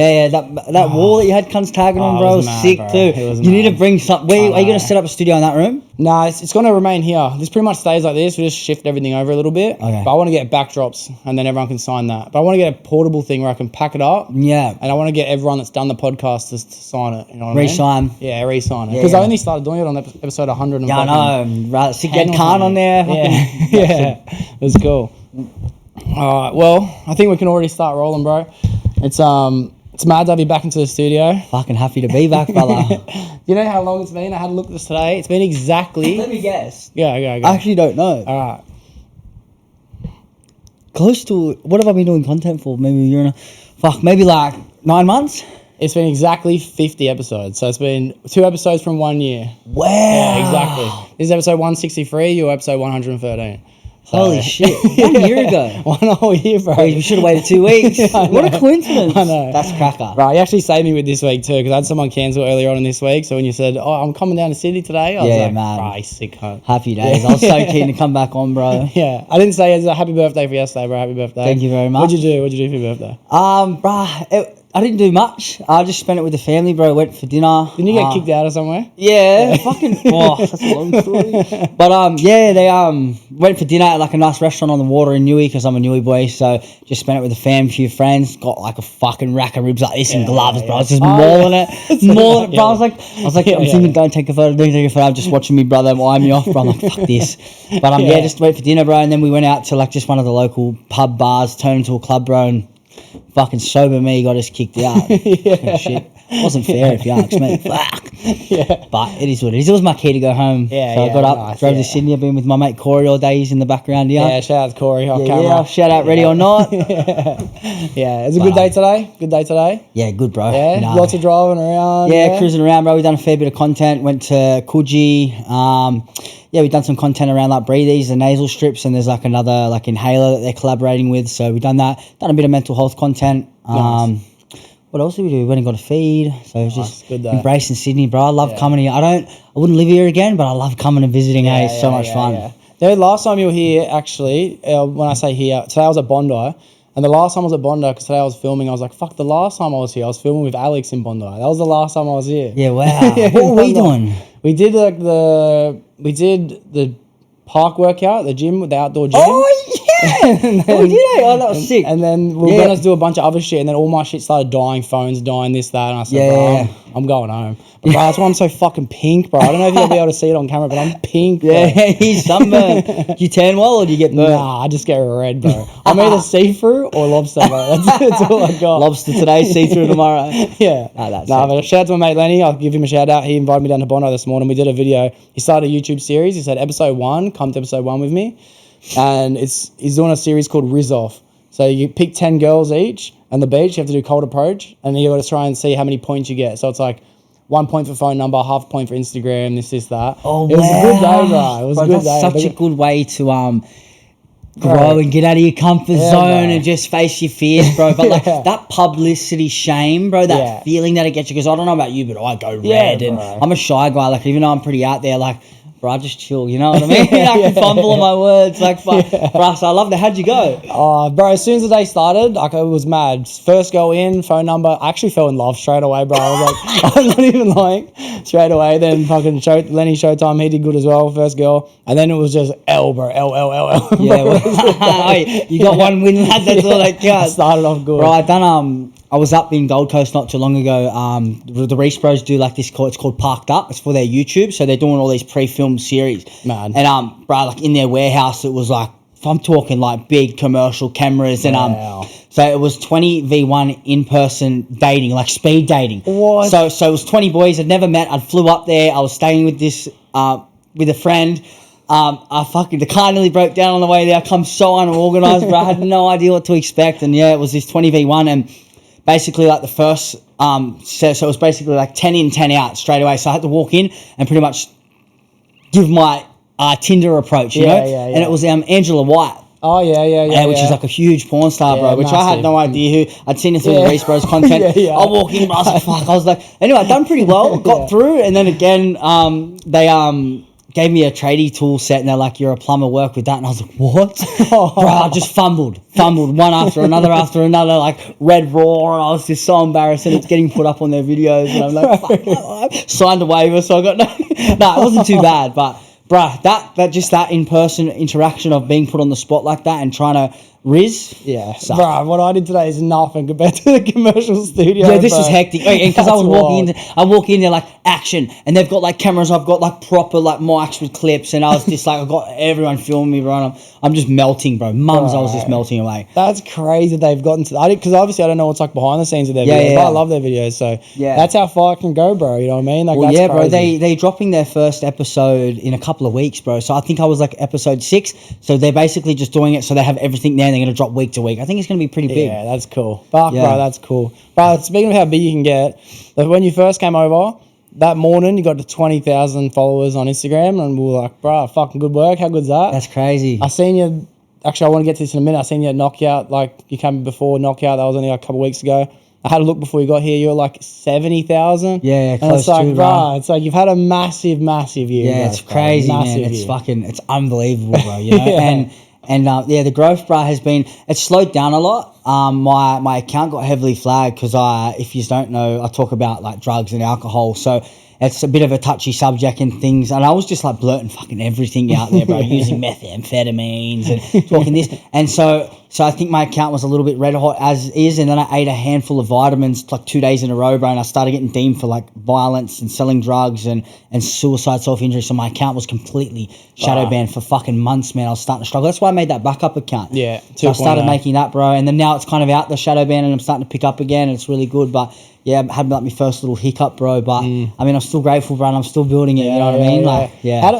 Yeah, that wall that you had cunts tagging on, bro, was mad, sick bro. Too. You need to bring some. Are you going to set up a studio in that room? Nah, it's going to remain here. This pretty much stays like this. We just shift everything over a little bit. Okay. But I want to get backdrops and then everyone can sign that. But I want to get a portable thing where I can pack it up. Yeah. And I want to get everyone that's done the podcast to sign it. You know what re-sign. I mean? Yeah, re-sign it. Because I only started doing it on episode 100. Yeah, I know. Right, so get Khan on there. Yeah. It was cool. All right. Well, I think we can already start rolling, bro. It's mad to have you back into the studio. Fucking happy to be back, fella. You know how long it's been? I had a look at this today. It's been exactly... Let me guess. Yeah, go. I actually don't know. All right. Close to... What have I been doing content for? Maybe maybe like 9 months? It's been exactly 50 episodes. So it's been 2 episodes from 1 year. Wow. Yeah, exactly. This is episode 163. You're episode 113. So, holy shit. 1 year ago. 1 whole year, bro. We should have waited 2 weeks. What a coincidence. I know. That's cracker. Right, you actually saved me with this week too, because I had someone cancel earlier on in this week. So when you said, I'm coming down to Sydney today, I was like, man. Right, sick cunt. Happy days. I was so keen to come back on, bro. Yeah. I didn't say it's a happy birthday for yesterday, bro. Happy birthday. Thank you very much. What'd you do for your birthday? Bro, I didn't do much. I just spent it with the family, bro. Went for dinner. Didn't you get kicked out of somewhere? Yeah, fucking. That's a long story. But they went for dinner at like a nice restaurant on the water in Newey because I'm a Newey boy. So just spent it with the fam, few friends. Got like a fucking rack of ribs like this and gloves, bro. I was just mauling it, mauling it, bro. I was like, I'm thinking, don't take a photo. I'm just watching me brother eye me off, bro. I'm like, fuck this. But just went for dinner, bro. And then we went out to like just one of the local pub bars, turned into a club, bro. And fucking sober me got us kicked out. Shit. Wasn't fair if you ask me. Fuck. Yeah. But it is what it is. It was my key to go home. Yeah. So I got up, drove to Sydney. I've been with my mate Corey all day. He's in the background here. Yeah, shout out to Corey on camera. Yeah, shout out Ready or Not. Yeah. It's a good day today. Good day today. Yeah, good, bro. Yeah. Lots of driving around. Yeah, cruising around, bro. We've done a fair bit of content. Went to Coogee. Yeah, we've done some content around like breathies, the nasal strips, and there's like another like inhaler that they're collaborating with. So we've done that. Done a bit of mental health content. Nice. What else did we do? We went and got a feed. So it was just good day. Embracing Sydney, bro. I love coming here. I wouldn't live here again, but I love coming and visiting. It's so much fun. Yeah. The last time you were here, actually, when I say here, today I was at Bondi. And the last time I was at Bondi, because today I was filming, I was like, fuck, the last time I was here, I was filming with Alex in Bondi. That was the last time I was here. Yeah, wow. What were we doing? We did the park workout, the gym, the outdoor gym. Oh, yeah. That was sick. And then we were going to do a bunch of other shit, and then all my shit started dying, phones dying, this, that, and I said, bro, I'm going home. But bro, that's why I'm so fucking pink, bro. I don't know if you'll be able to see it on camera, but I'm pink, bro. Yeah, he's sunburned. Do you tan well or do you get burnt? Nah, I just get red, bro. I'm either see-through or lobster, bro. That's all I got. Lobster today, see-through tomorrow. Yeah. But shout out to my mate Lenny. I'll give him a shout out. He invited me down to Bondi this morning. We did a video. He started a YouTube series. He said, episode 1, come to episode 1 with me. And he's doing a series called Riz Off. So you pick 10 girls each, and the beach, you have to do cold approach, and you got to try and see how many points you get. So it's like 1 point for phone number, half point for Instagram, this, that. Oh, it was a good day, bro. It was a good day. That's such a good way to grow and get out of your comfort zone and just face your fears, bro. But like that publicity shame, bro, that feeling that it gets you, because I don't know about you, but I go red and I'm a shy guy. Like even though I'm pretty out there, like, bro, I just chill, you know what I mean? I can fumble on my words, like, fuck. Bro, so I love that. How'd you go? Bro, as soon as the day started, like, I was mad. First go in, phone number. I actually fell in love straight away, bro. I was like, I'm not even lying. Straight away. Then fucking Lenny Showtime, he did good as well, first girl. And then it was just L, bro. L. Yeah, well, you got one win, lad. That's all that counts. Started off good. Bro, I was up in Gold Coast not too long ago. The Reese Bros do like this, it's called Parked Up. It's for their YouTube. So they're doing all these pre-filmed series. Man. And bro, like in their warehouse, it was like, I'm talking like big commercial cameras. And so it was 20v1 in-person dating, like speed dating. What? So it was 20 boys I'd never met. I flew up there. I was staying with this, with a friend. The car nearly broke down on the way there. I come so unorganized, bro. I had no idea what to expect. And yeah, it was this 20v1 and basically like the first, so it was basically like 10 in, 10 out straight away. So I had to walk in and pretty much give my Tinder approach, you know? And it was Angela White. Oh, yeah. Which is like a huge porn star, bro, which massive. I had no idea who. I'd seen it through the Reese Bros content. I walk in, I was like, fuck. I was like, anyway, I'd done pretty well, got through. And then again, gave me a tradie tool set, and they're like, "You're a plumber, work with that." And I was like, "What?" Bro, I just fumbled one after another, like red raw, and I was just so embarrassed, and it's getting put up on their videos, and I'm like, "Fuck, I signed a waiver," so I got no, it wasn't too bad, but bruh, that in-person interaction of being put on the spot like that and trying to Riz, yeah, sucked. Bro. What I did today is nothing compared to the commercial studio. Yeah, this bro. was hectic. Because I walk in there like action, and they've got like cameras. I've got like proper like mics with clips, and I was just like, I've got everyone filming me, bro. And I'm just melting, bro. Mums, I was just melting away. That's crazy. They've gotten to. Because obviously I don't know what's like behind the scenes of their videos. But I love their videos, so that's how far it can go, bro. You know what I mean? Like, well, that's bro. crazy. They're dropping their first episode in a couple of weeks, bro. So I think I was like episode 6. So they're basically just doing it so they have everything there, and they're gonna drop week to week. I think it's going to be pretty big. Yeah, that's cool. Fuck, bro, that's cool. Bro, speaking of how big you can get, like when you first came over, that morning you got to 20,000 followers on Instagram, and we were like, bro, fucking good work. How good's that? That's crazy. I seen you, actually, I want to get to this in a minute. I seen you at Knockout, like you came before Knockout. That was only like a couple of weeks ago. I had a look before you got here. You were like 70,000. Yeah, close and it's like, to, bro. It's like you've had a massive, massive year. Yeah, bro, it's crazy, man. It's fucking, it's unbelievable, bro. You know, and the growth, bro, has been, it's slowed down a lot. My account got heavily flagged because if you don't know, I talk about like drugs and alcohol, so it's a bit of a touchy subject and things, and I was just like blurting fucking everything out there, bro, using methamphetamines and talking this, and so I think my account was a little bit red hot as is, and then I ate a handful of vitamins like 2 days in a row, bro, and I started getting deemed for like violence and selling drugs and suicide, self-injury, so my account was completely shadow banned for fucking months, man. I was starting to struggle. That's why I made that backup account. Yeah, so I started making that, bro, and then now it's kind of out the shadow ban, and I'm starting to pick up again, and it's really good, but yeah, I had like my first little hiccup, bro, but I mean, I'm still grateful, bro, and I'm still building it, you know what I mean? Like, How'd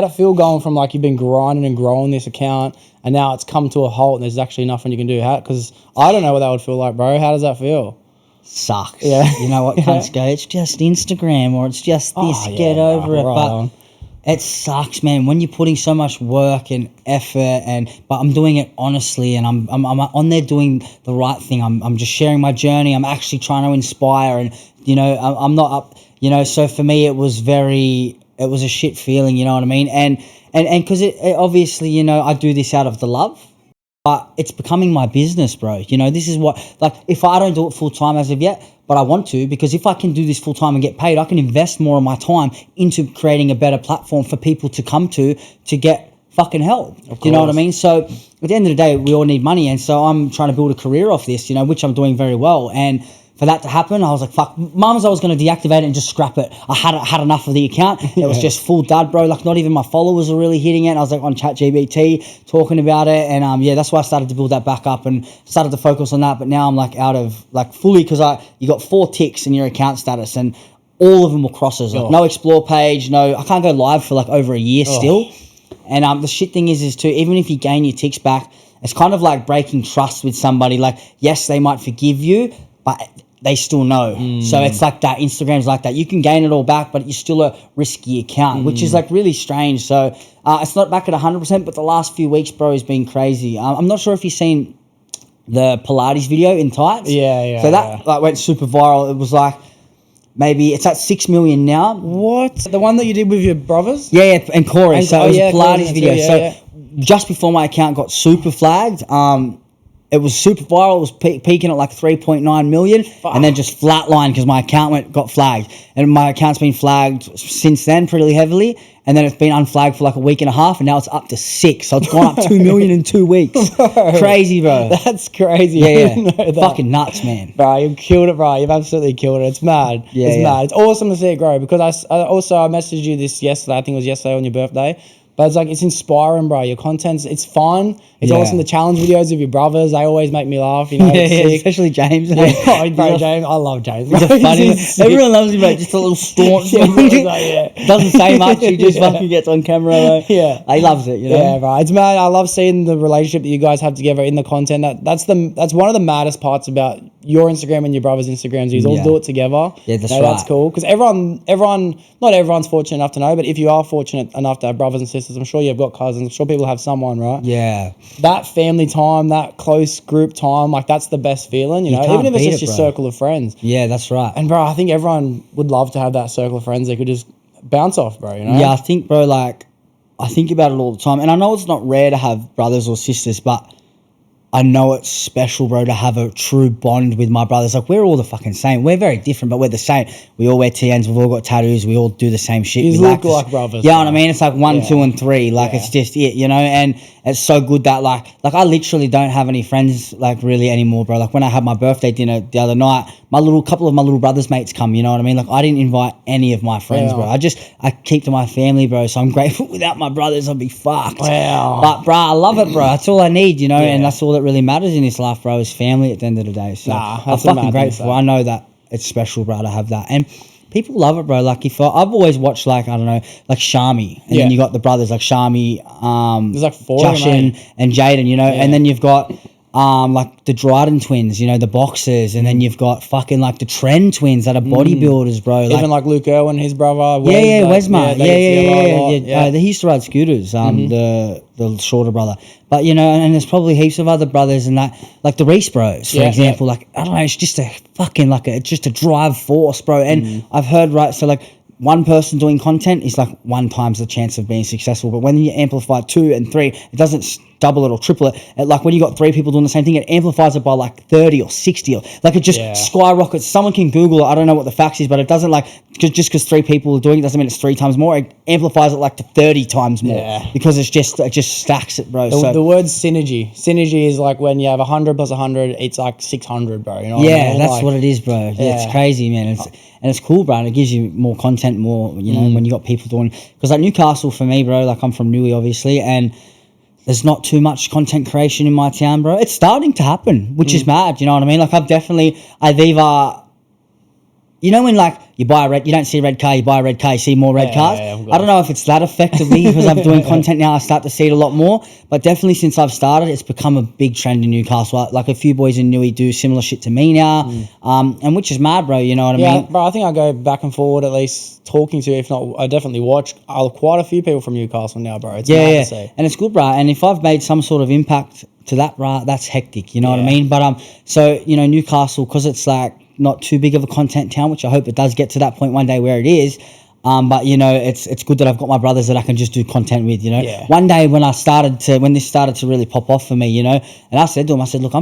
it feel going from like you've been grinding and growing this account, and now it's come to a halt and there's actually nothing you can do? Because I don't know what that would feel like, bro. How does that feel? Sucks. Yeah. You know what cunts go, it's just Instagram, or it's just this, get over it, but it sucks, man, when you're putting so much work and effort, but I'm doing it honestly, and I'm on there doing the right thing. I'm just sharing my journey. I'm actually trying to inspire, and you know, I'm not up, you know, so for me it was a shit feeling, you know what I mean? And because it obviously, you know, I do this out of the love, but it's becoming my business, bro. You know, this is what, like, if I don't do it full time as of yet, but I want to, because if I can do this full time and get paid, I can invest more of my time into creating a better platform for people to come to get fucking help. You know what I mean? So at the end of the day, we all need money, and so I'm trying to build a career off this, you know, which I'm doing very well. And for that to happen, I was like, fuck, mums, I was going to deactivate it and just scrap it. I had enough of the account. It was just full dud, bro. Like, not even my followers were really hitting it. I was like on ChatGPT talking about it, and that's why I started to build that back up and started to focus on that. But now I'm like out of, like, fully, because you got 4 ticks in your account status, and all of them were crosses. Like, no explore page, I can't go live for like over a year still. And the shit thing is too, even if you gain your ticks back, it's kind of like breaking trust with somebody. Like, yes, they might forgive you, but they still know. So it's like that. Instagram's like that. You can gain it all back, but you're still a risky account, which is like really strange. So it's not back at 100%, but the last few weeks, bro, has been crazy. I'm not sure if you've seen the Pilates video in tights. So that like went super viral. It was like, maybe it's at 6 million now. What? The one that you did with your brothers? Yeah, and Corey. So it was a Pilates video. So just before my account got super flagged, it was super viral. It was peaking at like 3.9 million, and then just flatlined because my account got flagged. And my account's been flagged since then pretty heavily, and then it's been unflagged for like a week and a half, and now it's up to 6. So it's gone up 2 million in 2 weeks. Bro, crazy, bro. That's crazy. Yeah. Fucking nuts, man. Bro, you've killed it, bro. You've absolutely killed it. It's mad. It's mad. It's awesome to see it grow, because I messaged you this yesterday. I think it was yesterday on your birthday. But it's like, it's inspiring, bro. Your content's, it's fun. It's awesome. The challenge videos of your brothers, they always make me laugh, you know. Especially James. Bro, James, I love James. He's funny. Everyone loves him, bro. Just a little staunch. Doesn't say much. He just fucking gets on camera, though. He loves it, you know. Yeah, bro. It's mad. I love seeing the relationship that you guys have together in the content. That's one of the maddest parts about your Instagram and your brother's Instagrams. You all do it together. Yeah, that's right. That's cool. Because not everyone's fortunate enough to know, but if you are fortunate enough to have brothers and sisters, I'm sure you've got cousins. I'm sure people have someone, right? Yeah. That family time, that close group time, like, that's the best feeling, you know, even if it's just your circle of friends. Yeah, that's right. And bro, I think everyone would love to have that circle of friends they could just bounce off, bro, you know? Yeah, I think, bro, like, I think about it all the time. And I know it's not rare to have brothers or sisters, but I know it's special, bro, to have a true bond with my brothers. Like, we're all the fucking same. We're very different, but we're the same. We all wear TNs. We've all got tattoos. We all do the same shit. You we look like brothers. You know what I mean? It's like 1, 2, and 3. Like, it's just it, you know? And it's so good that, like I literally don't have any friends, like, really anymore, bro. Like, when I had my birthday dinner the other night, couple of my little brothers' mates come, you know what I mean? Like, I didn't invite any of my friends, bro. I keep to my family, bro, so I'm grateful. Without my brothers, I'd be fucked. Wow. But, bro, I love it, bro. That's all I need, you know? And that's all that really matters in this life, bro, is family at the end of the day. So I'm fucking grateful. I know that it's special, bro, to have that. And people love it, bro. Like, I've always watched, like, I don't know, like Shami, and then you got the brothers like Shami, there's like 4 Josh and Jaden, you know, and then you've got like the Dryden twins, you know, the boxers, and then you've got fucking like the Trend twins that are bodybuilders, bro. Like, even like Luke Irwin, his brother. Wesma. Yeah. He used to ride scooters, the shorter brother. But, you know, and there's probably heaps of other brothers and that, like the Reese Bros, for example. Like, I don't know, it's just a fucking, it's just a drive force, bro. And I've heard, right, so like, one person doing content is like 1 times the chance of being successful. But when you amplify 2 and 3, it doesn't double it or triple it. Like when you got 3 people doing the same thing, it amplifies it by like 30 or 60. Or like it just skyrockets. Someone can Google it. I don't know what the facts is, but it doesn't like, just because 3 people are doing it doesn't mean it's 3 times more. It amplifies it like to 30 times more because it just stacks it, bro. The word synergy. Synergy is like when you have 100 plus 100, it's like 600, bro. You know what I mean? That's like, what it is, bro. Yeah, it's crazy, man. It's cool, bro. And it gives you more content, more, you know, when you got people doing, because like Newcastle for me, bro, like I'm from Newey, obviously, and there's not too much content creation in my town, bro. It's starting to happen, which is mad, you know what I mean? Like I've either, you know, when like you don't see a red car, you buy a red car, you see more red cars. I don't know if it's that effectively because I'm doing content now, I start to see it a lot more. But definitely since I've started, it's become a big trend in Newcastle. Like a few boys in Newey do similar shit to me now, and which is mad, bro. You know what I mean? Yeah, bro. I think I go back and forward at least talking to, if not, I definitely watch quite a few people from Newcastle now, bro. It's mad to see. And it's good, bro. And if I've made some sort of impact to that, bro, that's hectic. You know what I mean? But so you know, Newcastle, because it's like not too big of a content town, which I hope it does get to that point one day where it is. But you know, it's good that I've got my brothers that I can just do content with, you know. One day when this started to really pop off for me, you know, and I said to him, look,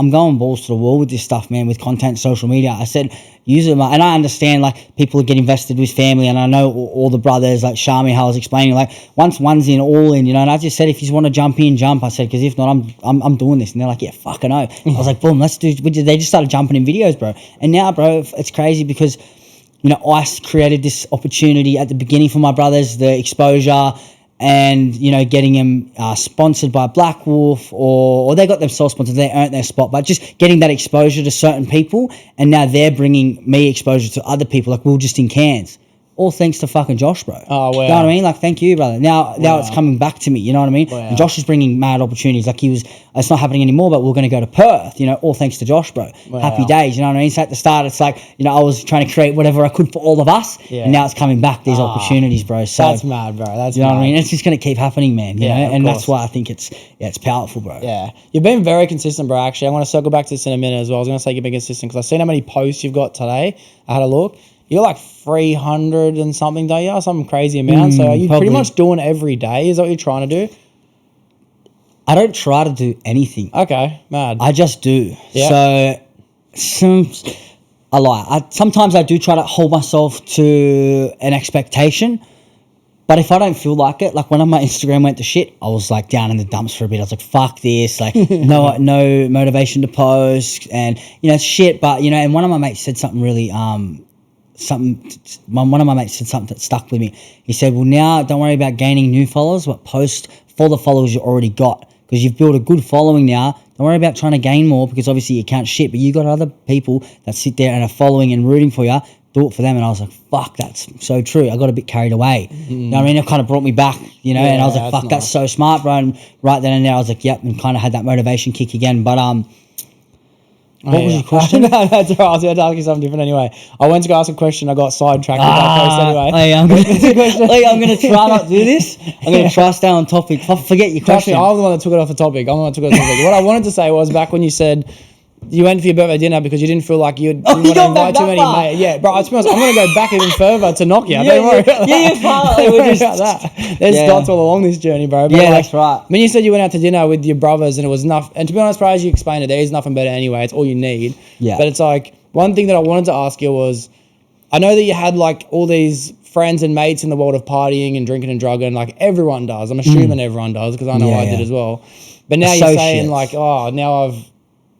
I'm going balls to the wall with this stuff, man, with content, social media. I said, use it. And I understand, like, people get invested with family, and I know all the brothers, like Shami, how I was explaining, like, once one's in, all in, you know, and I just said, if you want to jump in, jump. I said, because if not, I'm doing this. And they're like, yeah, fucking no. I was like, boom, let's do, they just started jumping in videos, bro. And now, bro, it's crazy because, you know, I created this opportunity at the beginning for my brothers, the exposure, and, you know, getting them sponsored by Black Wolf, or they got themselves sponsored, they earned their spot, but just getting that exposure to certain people, and now they're bringing me exposure to other people, like we were just in Cairns. All thanks to fucking Josh, bro. Oh, wow. You know what I mean? Like, thank you, brother. Now it's coming back to me, you know what I mean? And Josh is bringing mad opportunities. Like, it's not happening anymore, but we're going to go to Perth, you know, all thanks to Josh, bro. Happy days, you know what I mean? So at the start, it's like, you know, I was trying to create whatever I could for all of us, and now it's coming back, these opportunities, bro. So that's mad, bro. That's you know what I mean? It's just going to keep happening, man, you know? And that's why I think it's powerful, bro. Yeah. You've been very consistent, bro, actually. I want to circle back to this in a minute as well. I was going to say you've been consistent because I've seen how many posts you've got today. I had a look. You're like 300 and something, don't you? Some crazy amount. So are you pretty much doing every day? Is that what you're trying to do? I don't try to do anything. Okay, mad. I just do. Yeah. So I lie. Sometimes I do try to hold myself to an expectation, but if I don't feel like it, like when my Instagram went to shit, I was like down in the dumps for a bit. I was like, fuck this, like no motivation to post, and you know, it's shit. But you know, and one of my mates said something really one of my mates said something that stuck with me. He said, well, now don't worry about gaining new followers, but post for the followers you already got, because you've built a good following now. Don't worry about trying to gain more, because obviously you can't shit, but you got other people that sit there and are following and rooting for you. Do it for them. And I was like, fuck, that's so true. I got a bit carried away. You know what I mean? It kind of brought me back, you know, and I was like, fuck, that's so smart, bro. And right then and there I was like, yep, and kind of had that motivation kick again. But what was your question? No, that's all right. I was going to ask you something different anyway. I went to go ask a question. I got sidetracked with that post anyway. I'm going to try not to do this. I'm going to try stay on topic. Forget your question. Trust me, I'm the one that took it off the topic. What I wanted to say was, back when you said you went for your birthday dinner because you didn't feel like you didn't you want to got back invite too that many far. mates. Yeah, bro, to be honest, I'm going to go back even further to knock you. Don't worry about that. Yeah, far. It was Don't just, worry about that. There's Yeah. dots all along this journey, bro. But Yeah, like, that's right. When you said you went out to dinner with your brothers and it was enough, and to be honest, bro, as you explained it, there is nothing better anyway. It's all you need. Yeah. But it's like, one thing that I wanted to ask you was, I know that you had like all these friends and mates in the world of partying and drinking and drugging, like everyone does. I'm assuming everyone does because I know I did as well. But now you're saying like, oh, now I've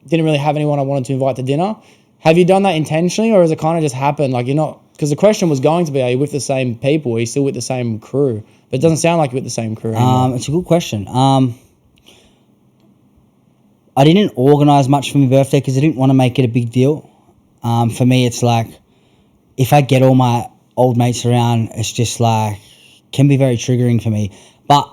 didn't really have anyone I wanted to invite to dinner. Have you done that intentionally, or has it kind of just happened? Like you're not, because the question was going to be, are you with the same people? Are you still with the same crew? But it doesn't sound like you're with the same crew anymore. It's a good question. I didn't organise much for my birthday because I didn't want to make it a big deal. For me, it's like, if I get all my old mates around, it's just like, can be very triggering for me. But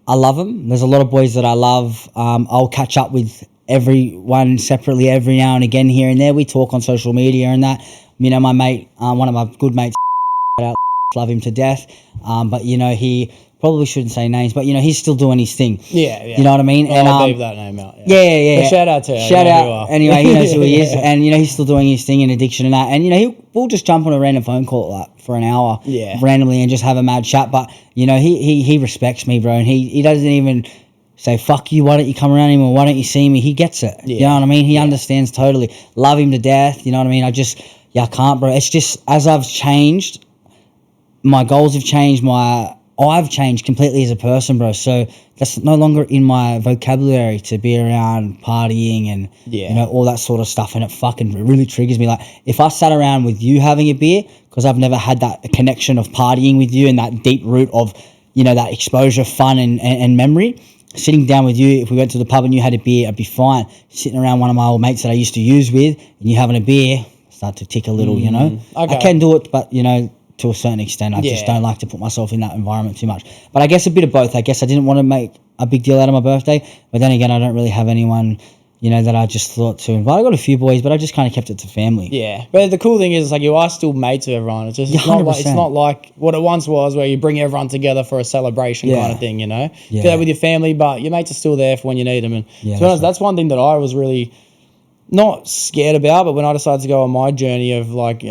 I love them. There's a lot of boys that I love. I'll catch up with everyone separately every now and again here and there. We talk on social media and that. You know, my mate, one of my good mates, love him to death. But, you know, he probably shouldn't say names, but, you know, he's still doing his thing. Yeah. You know what I mean? And I'll leave that name out. Yeah. But shout out to him. Shout out. Anyway, he knows who he is. And, you know, he's still doing his thing in addiction and that. And, you know, we'll just jump on a random phone call like for an hour randomly and just have a mad chat. But, you know, he respects me, bro. And he doesn't even say, fuck you, why don't you come around anymore? Why don't you see me? He gets it. You know what I mean? He understands totally. Love him to death. You know what I mean? I can't, bro. It's just, as I've changed, my goals have changed, I've changed completely as a person, bro. So that's no longer in my vocabulary to be around partying and, you know, all that sort of stuff. And it fucking really triggers me. Like, if I sat around with you having a beer, because I've never had that connection of partying with you and that deep root of, you know, that exposure, fun and memory, sitting down with you, if we went to the pub and you had a beer, I'd be fine. Sitting around one of my old mates that I used to use with and you having a beer, start to tick a little, you know. Okay. I can do it, but, you know, to a certain extent, I just don't like to put myself in that environment too much. But I guess a bit of both. I guess I didn't want to make a big deal out of my birthday, but then again, I don't really have anyone, you know, that I just thought to invite. I got a few boys, but I just kind of kept it to family. Yeah, but the cool thing is, like, you are still mates with everyone. It's just it's not like what it once was, where you bring everyone together for a celebration kind of thing, you know. Do that with your family, but your mates are still there for when you need them. And to be honest, that's one thing that I was really not scared about, but when I decided to go on my journey of like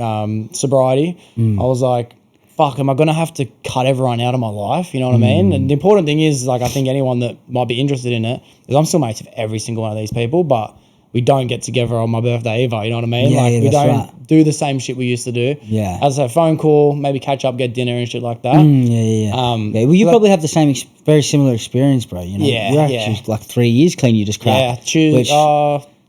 sobriety, I was like, fuck, am I going to have to cut everyone out of my life? You know what I mean? And the important thing is, like, I think anyone that might be interested in it, is I'm still mates with every single one of these people, but we don't get together on my birthday either, you know what I mean? We don't do the same shit we used to do. Yeah. As a phone call, maybe catch up, get dinner and shit like that. Well, you probably have the same, very similar experience, bro, you know? You're actually like 3 years clean, you just cracked.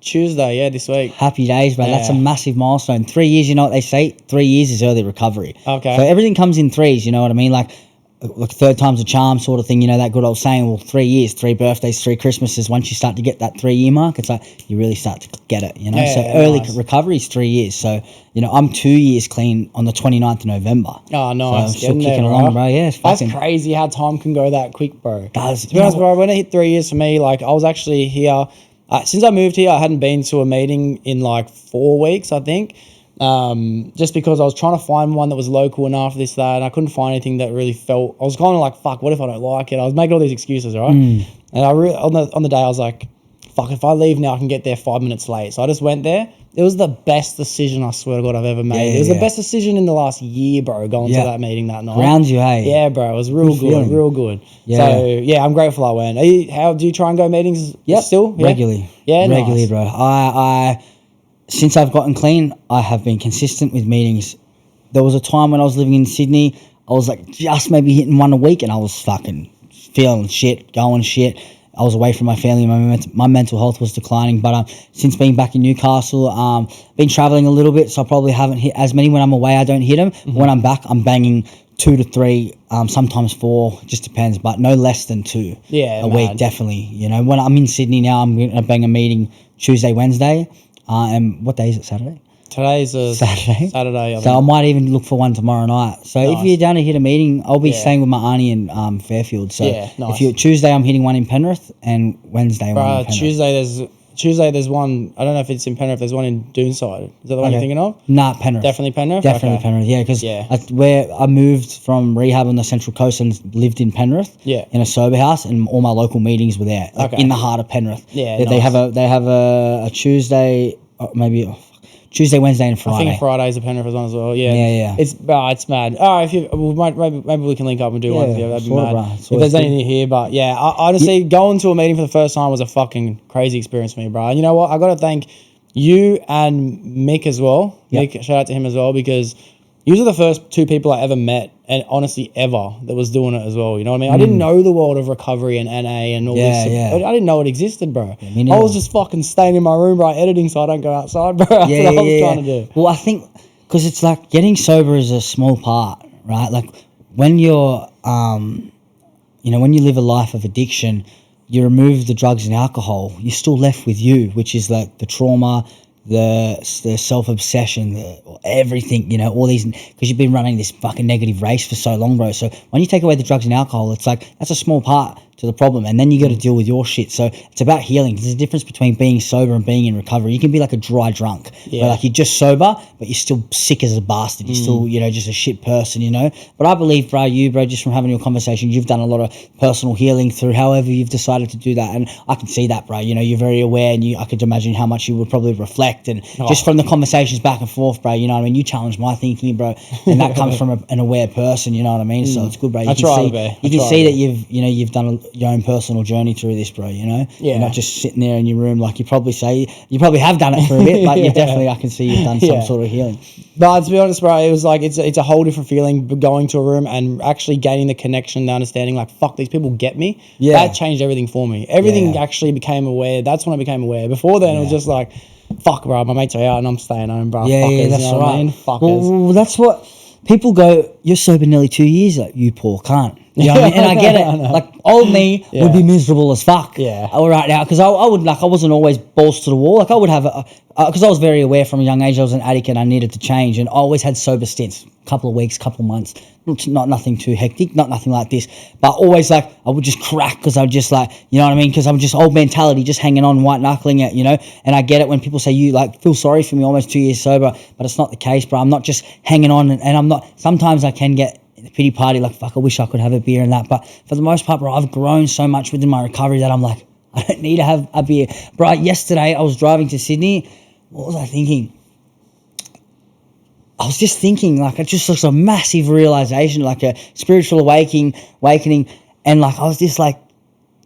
Tuesday, this week. Happy days, bro. That's a massive milestone. 3 years, you know what they say? 3 years is early recovery. Okay. So everything comes in threes, you know what I mean? Like third time's a charm sort of thing, you know, that good old saying, well, 3 years, 3 birthdays, 3 Christmases. Once you start to get that 3 year mark, it's like you really start to get it, you know? Early recovery is 3 years. So, you know, I'm 2 years clean on the 29th of November. Oh, nice. So I'm still kicking along, bro. Yeah, that's crazy how time can go that quick, bro. To be honest, bro, when it hit 3 years for me, like, I was actually here. Since I moved here, I hadn't been to a meeting in like 4 weeks, I think. Just because I was trying to find one that was local enough, this, that, and I couldn't find anything that really felt. I was kind of like, fuck, what if I don't like it? I was making all these excuses, right? And on the day, I was like, fuck, if I leave now, I can get there 5 minutes late. So I just went there. It was the best decision, I swear to God, I've ever made. It was the best decision in the last year, bro, going to that meeting that night. Grounds you, hey? Yeah, bro, it was real good. So, I'm grateful I went. How do you try and go meetings still? Yeah? Regularly. Yeah, regularly, bro. I since I've gotten clean, I have been consistent with meetings. There was a time when I was living in Sydney, I was like just maybe hitting one a week, and I was fucking feeling shit, going shit. I was away from my family. My mental health was declining. But since being back in Newcastle, been traveling a little bit, so I probably haven't hit as many. When I'm away, I don't hit them. When I'm back, I'm banging 2 to 3, sometimes 4, just depends, but no less than 2 a week, definitely. You know, when I'm in Sydney now, I'm going to bang a meeting Tuesday, Wednesday. And what day is it, Saturday? Today's a Saturday. So I might even look for one tomorrow night. So if you're down to hit a meeting, I'll be staying with my auntie in Fairfield. So if you're Tuesday, I'm hitting one in Penrith, and Wednesday one in Penrith. Tuesday there's Tuesday there's one. I don't know if it's in Penrith. There's one in Doonside. Is that the one you're thinking of? Nah, Penrith. Definitely Penrith. Definitely Penrith. Yeah, because where I moved from rehab on the Central Coast and lived in Penrith. Yeah. In a sober house, and all my local meetings were there, like in the heart of Penrith. Yeah. They have a Tuesday, Tuesday, Wednesday, and Friday. I think Friday's a Penrith one as well. Yeah. Yeah. It's mad. All right, if you maybe we can link up and do one together. That'd be mad. If there's anything here, but I honestly going to a meeting for the first time was a fucking crazy experience for me, bro. And you know what? I got to thank you and Mick as well. Yep. Mick, shout out to him as well, because you are the first two people I ever met, and honestly ever, that was doing it as well. You know what I mean? I didn't know the world of recovery and NA and all this. Yeah. I didn't know it existed, bro. Yeah, I was just fucking staying in my room, bro, editing so I don't go outside, bro. That's what I was trying to do. Well, I think because it's like getting sober is a small part, right? Like when you're, when you live a life of addiction, you remove the drugs and alcohol, you're still left with you, which is like the trauma, the self-obsession, everything, all these, because you've been running this fucking negative race for so long, bro. So when you take away the drugs and alcohol, it's like that's a small part to the problem, and then you got to deal with your shit. So it's about healing. There's a difference between being sober and being in recovery. You can be like a dry drunk, where like you're just sober, but you're still sick as a bastard. You're still, just a shit person, But I believe, bro, just from having your conversation, you've done a lot of personal healing through however you've decided to do that, and I can see that, bro. You're very aware, and I could imagine how much you would probably reflect, and just from the conversations back and forth, bro. You know what I mean? You challenge my thinking, bro, and that comes from an aware person. You know what I mean? So it's good, bro. You can see that you've done your own personal journey through this, bro. You're not just sitting there in your room like you probably have done it for a bit, but you definitely, I can see you've done some sort of healing. But to be honest, bro, it was like it's a whole different feeling going to a room and actually gaining the connection, the understanding, like, fuck, these people get me. That changed everything for me. Everything actually became aware. That's when I became aware. Before then, it was just like, fuck, bro, my mates are out and I'm staying home, bro. Fuckers, that's right. I mean? Fuckers. Well, that's what people go, you're sober nearly 2 years, like, you poor cunt. You know what I mean? And I get it. Like, old me would be miserable as fuck. All right now, because I wasn't always balls to the wall. Like, I would have, because I was very aware from a young age I was an addict and I needed to change, and I always had sober stints, couple of weeks, couple of months, not nothing too hectic, not nothing like this, but always like I would just crack because I would just like, you know what I mean? Because I'm just old mentality, just hanging on, white knuckling it, and I get it when people say you like feel sorry for me almost 2 years sober, but it's not the case, bro. I'm not just hanging on, and I'm not, sometimes I can get the pity party, like, fuck, I wish I could have a beer and that, but for the most part, bro, I've grown so much within my recovery that I'm like, I don't need to have a beer. Bro, yesterday I was driving to Sydney. What was I thinking? I was just thinking, like, it just was a massive realization, like a spiritual awakening, and like I was just like,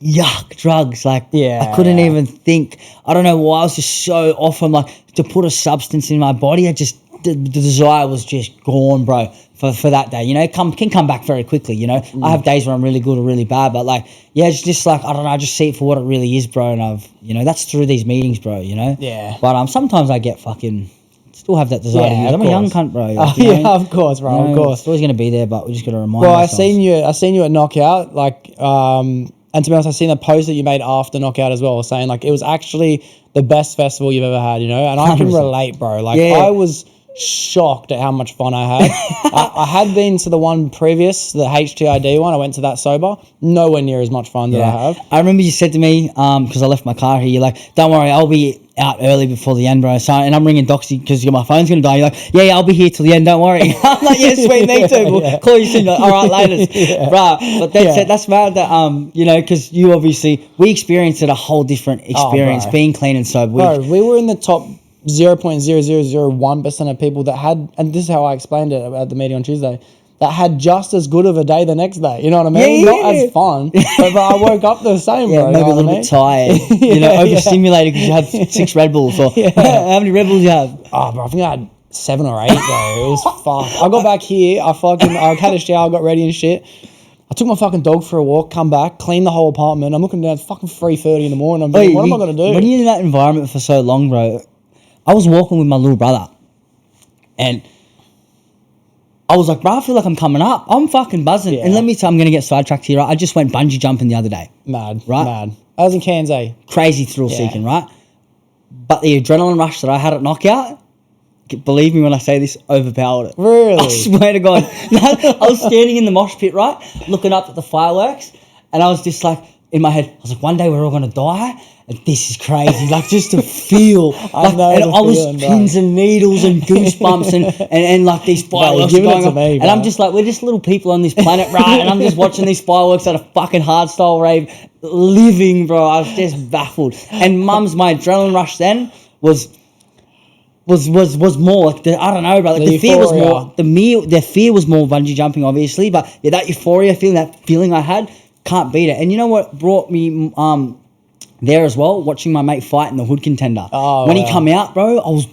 yuck, drugs, like, I couldn't even think. I don't know why, I was just so off from, like, to put a substance in my body. I just, the desire was just gone, bro, for that day. Can come back very quickly, I have days where I'm really good or really bad, but like, it's just like, I don't know, I just see it for what it really is, bro, and I've, that's through these meetings, bro, But sometimes I get fucking, still have that desire to use. I'm a young cunt, bro. Like, of course, bro, of course. It's always going to be there, but we just got to remind ourselves. I seen you at Knockout, like, and to be honest, I seen the post that you made after Knockout as well, saying like it was actually the best festival you've ever had, and I can 100%. relate, bro. Like, I was shocked at how much fun I had. I had been to the one previous, the HTID one. I went to that sober. Nowhere near as much fun that I have. I remember you said to me, because I left my car here, you're like, don't worry, I'll be out early before the end, bro. So, and I'm ringing Doxie because my phone's going to die. You're like, yeah, I'll be here till the end, don't worry. I'm like, yeah, sweet, me too. We'll call you soon. Like, all right, later. Bro, but that's mad that, because you obviously, we experienced it a whole different experience, being clean and sober. We were in the top 0.0001% of people that had, and this is how I explained it at the meeting on Tuesday, that had just as good of a day the next day. You know what I mean? Not as fun, but I woke up the same, bro. Maybe a little bit tired, overstimulated because you had 6 Red Bulls. Or how many Red Bulls you have? Oh, bro, I think I had 7 or 8, bro. It was fucked. I got back here, I had a shower, got ready and shit. I took my fucking dog for a walk, come back, cleaned the whole apartment. I'm looking down, it's fucking 3:30 in the morning. I'm thinking, what am I going to do? When you're in that environment for so long, bro, I was walking with my little brother and I was like, bro, I feel like I'm coming up. I'm fucking buzzing. And let me tell you, I'm going to get sidetracked here, right? I just went bungee jumping the other day. Mad. Right? I was in Cairns, eh? Crazy thrill seeking, right? But the adrenaline rush that I had at Knockout, believe me when I say this, overpowered it. Really? I swear to God. I was standing in the mosh pit, right? Looking up at the fireworks and I was just like, in my head, I was like, one day we're all gonna die. And this is crazy. Like just to feel. I was pins and needles and goosebumps and like these fireworks are going on. And I'm just like, we're just little people on this planet, right? And I'm just watching these fireworks at a fucking hardstyle rave, living, bro. I was just baffled. And my adrenaline rush then was more like I don't know, bro. Like the fear was more the fear was more bungee jumping, obviously, but yeah, that euphoria feeling, that feeling I had, can't beat it. And you know what brought me there as well? Watching my mate fight in the hood contender. When he come out, bro, I was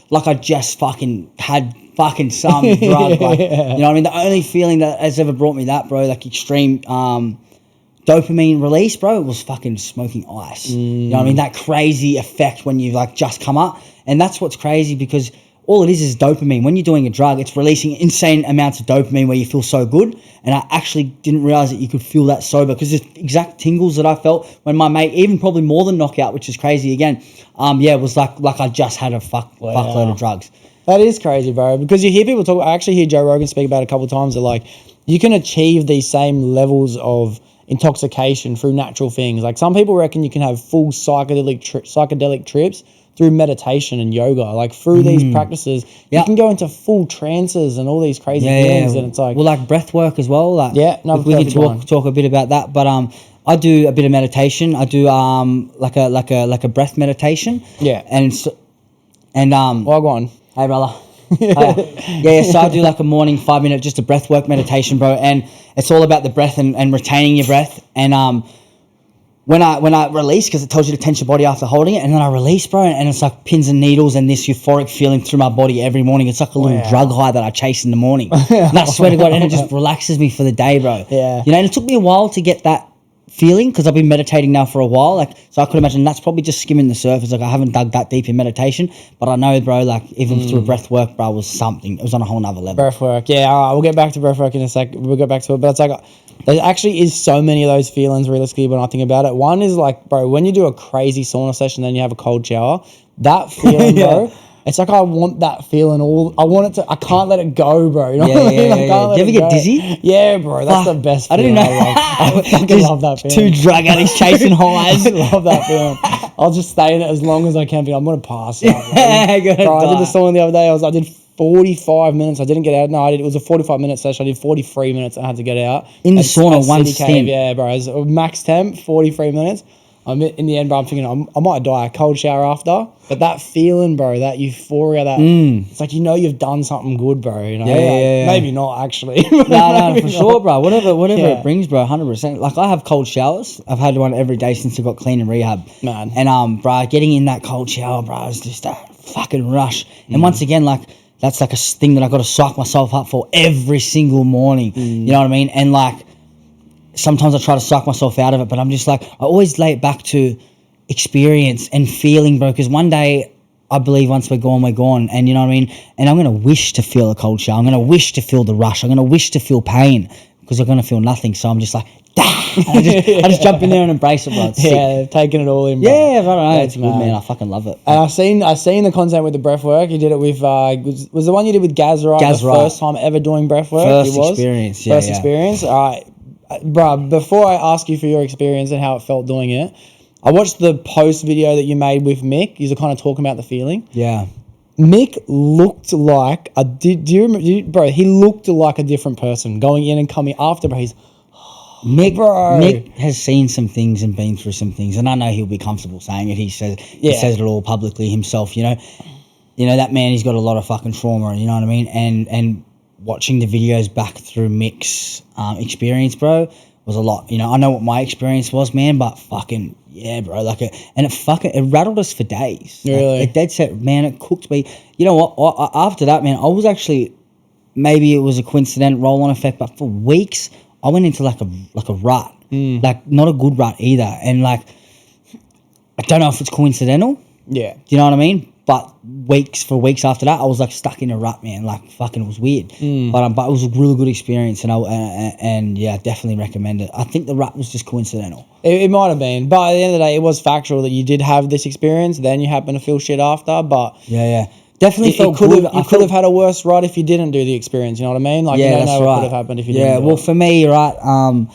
like I just fucking had fucking some drug. Like, you know what I mean? The only feeling that has ever brought me that, bro, like extreme dopamine release, bro, was fucking smoking ice. You know what I mean? That crazy effect when you like just come up. And that's what's crazy, because all it is dopamine. When you're doing a drug, it's releasing insane amounts of dopamine where you feel so good. And I actually didn't realize that you could feel that sober, because the exact tingles that I felt when my mate, even probably more than knockout, which is crazy again, it was like I just had a fuckload of drugs. That is crazy, bro, because you hear people talk. I actually hear Joe Rogan speak about it a couple of times, that like you can achieve these same levels of intoxication through natural things. Like some people reckon you can have full psychedelic trips through meditation and yoga, like through these practices, you can go into full trances and all these crazy things, and it's like, well, like breath work as well. Like, we can talk a bit about that. But I do a bit of meditation. I do like a breath meditation. Yeah, well, go on. Hey, brother. So I do like a morning 5-minute just a breath work meditation, bro, and it's all about the breath and retaining your breath. And when I release, because it tells you to tense your body after holding it, and then I release, bro, and it's like pins and needles and this euphoric feeling through my body every morning. It's like a little drug high that I chase in the morning. And I swear to God, and it just relaxes me for the day, bro. Yeah. You know, and it took me a while to get that feeling, because I've been meditating now for a while. Like, so I could imagine that's probably just skimming the surface. Like, I haven't dug that deep in meditation, but I know, bro, like even through breath work, bro, was something. It was on a whole nother level. Breath work, yeah. All right, we'll get back to breath work in a sec. We'll get back to it, but it's like there actually is so many of those feelings realistically when I think about it. One is like, bro, when you do a crazy sauna session, then you have a cold shower. That feeling, bro. It's like I want that feeling I want it to. I can't let it go, bro. You know what I mean? Do you ever get dizzy? Yeah, bro. That's the best feeling. I didn't know. I fucking love that feeling. Two drug addicts chasing highs. I love that feeling. I'll just stay in it as long as I can. I'm gonna pass out. Bro, I did the sauna the other day. I did 45 minutes. I didn't get out. No, it was a 45-minute session. I did 43 minutes. I had to get out. In the sauna, one stint. Yeah, bro. It was max temp, 43 minutes. I'm in the end, bro, I'm thinking I might die. A cold shower after. But that feeling, bro, that euphoria, it's like, you know, you've done something good, bro. You know, maybe not actually. No, for sure, bro. Whatever it brings, bro, 100%. Like, I have cold showers. I've had one every day since I got clean in rehab. Man. And bro, getting in that cold shower, bro, is just that fucking rush. And once again, like, that's like a thing that I got to psych myself up for every single morning. You know what I mean? And like, sometimes I try to suck myself out of it, but I'm just like, I always lay it back to experience and feeling, bro, because one day I believe once we're gone, and you know what I mean? And I'm going to wish to feel a cold shower. I'm going to wish to feel the rush. I'm going to wish to feel pain, because I'm going to feel nothing. So I'm just like, I just jump in there and embrace it, bro. Yeah, taking it all in, bro. Yeah, I don't know. It's good, man. I fucking love it. And I seen the content with the breath work. You did it with, was the one you did with Gaz, right? Gaz, the right. First time ever doing breath work? First experience, yeah. First experience. All right. Bro, before I ask you for your experience and how it felt doing it, I watched the post video that you made with Mick. You're kind of talking about the feeling. Yeah. Mick looked like bro, he looked like a different person going in and coming after, bro. Mick has seen some things and been through some things, and I know he'll be comfortable saying it. He says it all publicly himself, you know. You know, that man, he's got a lot of fucking trauma, you know what I mean? And watching the videos back through Mick's experience, bro, was a lot. You know, I know what my experience was, man, but fucking, yeah, bro, like it rattled us for days. Really? Like, it dead set, man, it cooked me. You know what, after that, man, I was actually, maybe it was a coincident roll-on effect, but for weeks, I went into like a rut. Like, not a good rut either. And like, I don't know if it's coincidental. Yeah. Do you know what I mean? But for weeks after that, I was like stuck in a rut, man. Like, fucking, it was weird. But it was a really good experience, and yeah, I definitely recommend it. I think the rut was just coincidental. It might have been, but at the end of the day, it was factual that you did have this experience. Then you happen to feel shit after, but yeah, definitely felt good. You could have had a worse rut if you didn't do the experience. You know what I mean? Like, you don't know what could have happened if you didn't. Yeah, well, for me, right,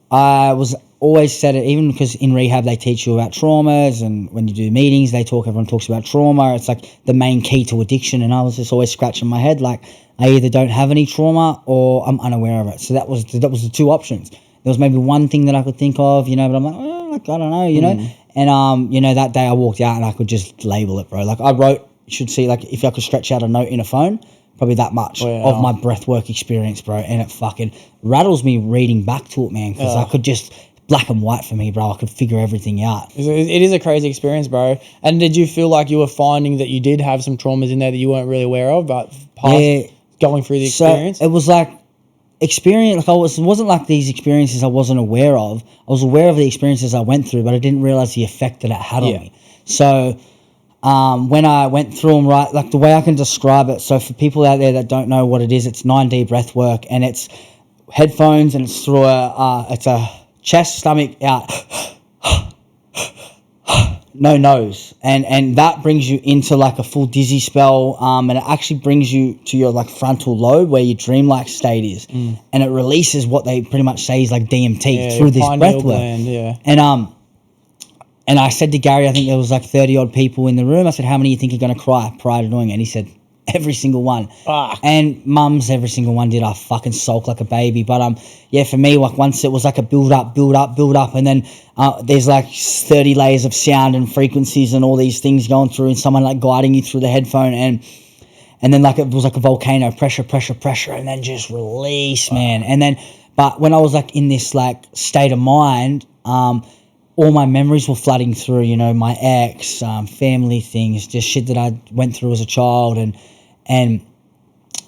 I was always said it, even because in rehab they teach you about traumas, and when you do meetings everyone talks about trauma. It's like the main key to addiction, and I was just always scratching my head like I either don't have any trauma or I'm unaware of it. So that was the two options. There was maybe one thing that I could think of, you know, but I'm like, I don't know, you know. And you know, that day I walked out and I could just label it, bro. Like I wrote, you should see, like if I could stretch out a note in a phone, probably that much of my breathwork experience, bro. And it fucking rattles me reading back to it, man, because I could just, black and white for me, bro. I could figure everything out. It is a crazy experience, bro. And did you feel like you were finding that you did have some traumas in there that you weren't really aware of, but going through the experience? So it was like experience, like it wasn't like these experiences I wasn't aware of. I was aware of the experiences I went through, but I didn't realize the effect that it had on me. So when I went through them, right, like the way I can describe it, so for people out there that don't know what it is, it's 9D breath work, and it's headphones, and it's through it's a chest, stomach, out, no nose, and that brings you into like a full dizzy spell, and it actually brings you to your like frontal lobe where your dreamlike state is, and it releases what they pretty much say is like DMT through this breath work. And I said to Gary, I think there was like 30 odd people in the room. I said, how many do you think are going to cry prior to doing it? And he said, every single one. And mums, every single one did. I fucking sulk like a baby. But yeah, for me, like once it was like a build up, and then there's like 30 layers of sound and frequencies and all these things going through, and someone like guiding you through the headphone, and then like it was like a volcano, pressure, and then just release, man. And then, but when I was like in this like state of mind, all my memories were flooding through, you know, my ex, family things, just shit that I went through as a child, and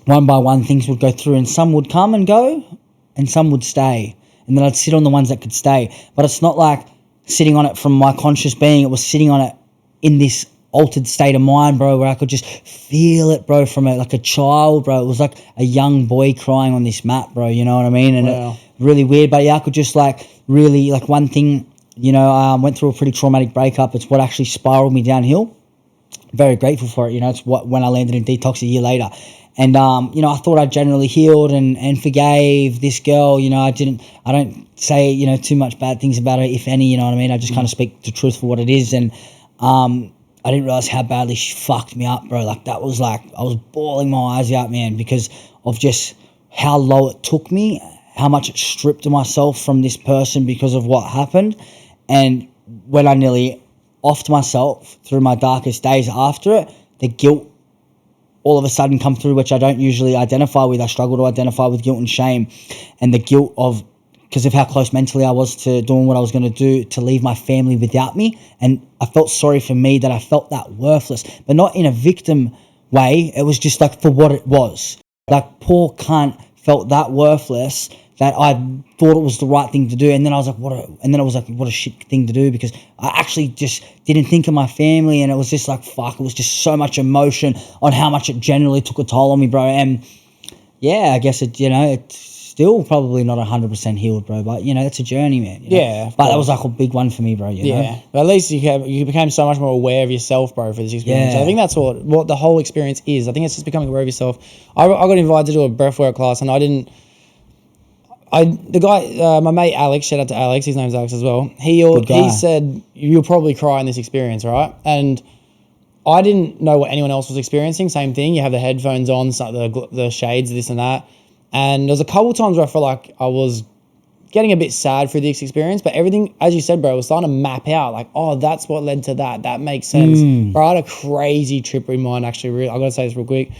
one by one things would go through, and some would come and go and some would stay, and then I'd sit on the ones that could stay. But it's not like sitting on it from my conscious being, it was sitting on it in this altered state of mind, bro, where I could just feel it, bro, from like a child, bro. It was like a young boy crying on this mat, bro, you know what I mean? And it, really weird, but yeah, I could just like really, like one thing, you know, went through a pretty traumatic breakup. It's what actually spiraled me downhill. Very grateful for it. You know, it's what when I landed in detox a year later. And, you know, I thought I generally healed and forgave this girl. You know, I don't say, you know, too much bad things about her, if any, you know what I mean? I just kind of speak the truth for what it is. And I didn't realize how badly she fucked me up, bro. Like that was like, I was bawling my eyes out, man, because of just how low it took me, how much it stripped myself from this person because of what happened. And when I nearly offed myself through my darkest days after it, the guilt all of a sudden come through, which I don't usually identify with. I struggle to identify with guilt and shame, and the guilt of, because of how close mentally I was to doing what I was going to do to leave my family without me. And I felt sorry for me that I felt that worthless, but not in a victim way. It was just like for what it was. Like poor cunt felt that worthless that I thought it was the right thing to do, and then I was like, what a shit thing to do, because I actually just didn't think of my family, and it was just like, fuck, it was just so much emotion on how much it generally took a toll on me, bro. And yeah, I guess it, you know, it's still probably not 100% healed, bro, but you know, it's a journey, man. You know? Yeah. But that was like a big one for me, bro, you know? But at least you became so much more aware of yourself, bro, for this experience. Yeah. I think that's what the whole experience is. I think it's just becoming aware of yourself. I got invited to do a breathwork class, and the guy, my mate Alex, shout out to Alex, his name's Alex as well. He said, you'll probably cry in this experience, right? And I didn't know what anyone else was experiencing. Same thing. You have the headphones on, the shades, this and that. And there was a couple times where I felt like I was getting a bit sad for this experience, but everything, as you said, bro, was starting to map out. Like, oh, that's what led to that. That makes sense. Bro, I had a crazy trip in mind, actually. I got to say this real quick.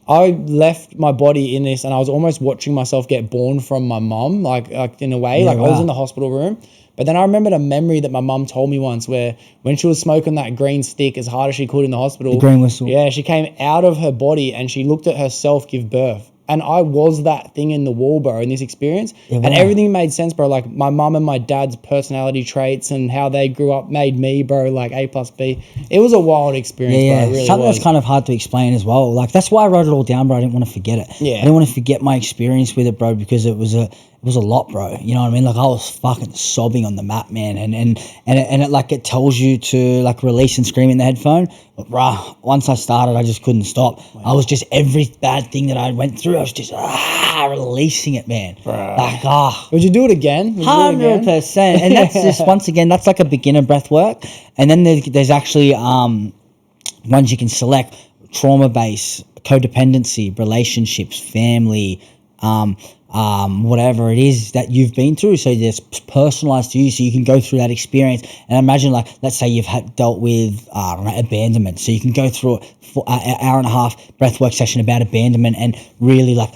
I left my body in this, and I was almost watching myself get born from my mum, like in a way. I was in the hospital room. But then I remembered a memory that my mum told me once, where when she was smoking that green stick as hard as she could in the hospital. The green whistle. Yeah, she came out of her body and she looked at herself give birth. And I was that thing in the wall, bro, in this experience. Yeah, wow. And everything made sense, bro. Like my mum and my dad's personality traits and how they grew up made me, bro, like A plus B. It was a wild experience, bro. It really something was. that's kind of hard to explain as well. Like that's why I wrote it all down, bro. I didn't want to forget it. Yeah. I didn't want to forget my experience with it, bro, because it was was a lot, bro. You know what I mean? Like I was fucking sobbing on the mat, man. And it like it tells you to like release and scream in the headphone. But bruh, once I started, I just couldn't stop. Wow. I was just every bad thing that I went through, I was just releasing it, man. Bruh. Like Would you do it again? 100%. And that's just once again, that's like a beginner breath work. And then there's actually ones you can select: trauma-based, codependency, relationships, family, whatever it is that you've been through. So it's personalized to you, so you can go through that experience. And imagine, like, let's say you've dealt with abandonment, so you can go through it for an hour and a half breathwork session about abandonment and really like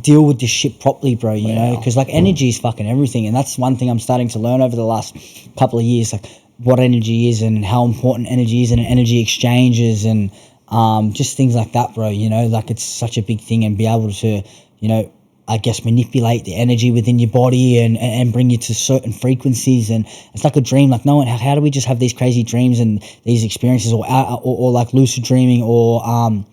deal with this shit properly, bro. You know, because like energy is fucking everything, and that's one thing I'm starting to learn over the last couple of years, like what energy is and how important energy is and energy exchanges and just things like that, bro. You know, like it's such a big thing, and be able to, you know, I guess manipulate the energy within your body and bring you to certain frequencies. And it's like a dream. Like no one, how do we just have these crazy dreams and these experiences, or like lucid dreaming or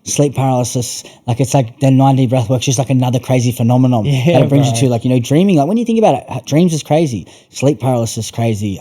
sleep paralysis? Like it's like the 9D breath work's just like another crazy phenomenon that it brings you to, like, you know, dreaming. Like when you think about it, dreams is crazy, sleep paralysis is crazy.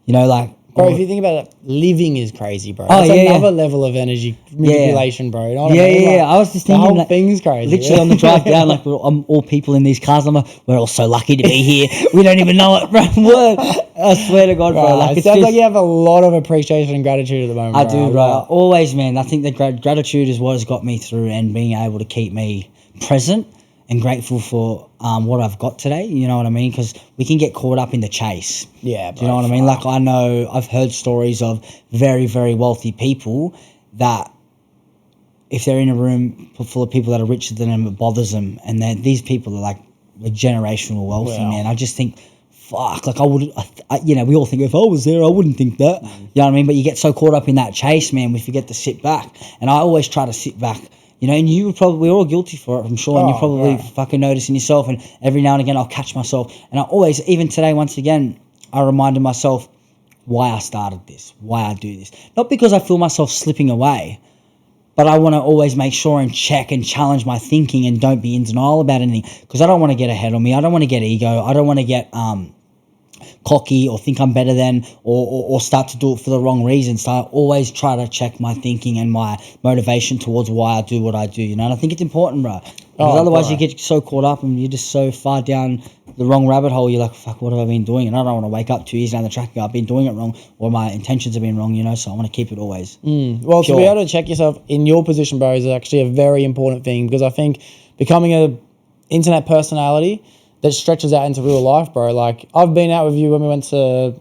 You know, like, bro, if you think about it, living is crazy, bro. That's another level of energy manipulation, bro. You know what I mean? Like, I was just thinking the whole like, thing's crazy. Literally on the drive down, like we're all people in these cars. I'm like, we're all so lucky to be here. We don't even know it, bro. Word. I swear to God, bro. Like, it sounds like you have a lot of appreciation and gratitude at the moment. I do, bro. Always, man. I think that gratitude is what has got me through, and being able to keep me present and grateful for what I've got today. You know what I mean? Because we can get caught up in the chase. Yeah, bro. Do you know what I mean? Like I know I've heard stories of very, very wealthy people that if they're in a room full of people that are richer than them, it bothers them. And then these people are like generational wealthy, man. I just think, fuck, like you know, we all think if I was there, I wouldn't think that. You know what I mean? But you get so caught up in that chase, man, we forget to sit back. And I always try to sit back. You know, and we're all guilty for it, I'm sure, and you're probably fucking noticing yourself, and every now and again I'll catch myself, and I always, even today, once again, I reminded myself why I started this, why I do this. Not because I feel myself slipping away, but I want to always make sure and check and challenge my thinking and don't be in denial about anything, because I don't want to get ahead of me, I don't want to get ego, I don't want to get cocky or think I'm better than or start to do it for the wrong reasons. So I always try to check my thinking and my motivation towards why I do what I do, you know. And I think it's important, bro, because otherwise you get so caught up and you're just so far down the wrong rabbit hole. You're like, fuck, what have I been doing? And I don't want to wake up 2 years down the track and go, I've been doing it wrong, or my intentions have been wrong, you know. So I want to keep it always well, pure. To be able to check yourself in your position, bro, is actually a very important thing, because I think becoming a internet personality that stretches out into real life, bro. Like, I've been out with you when we went to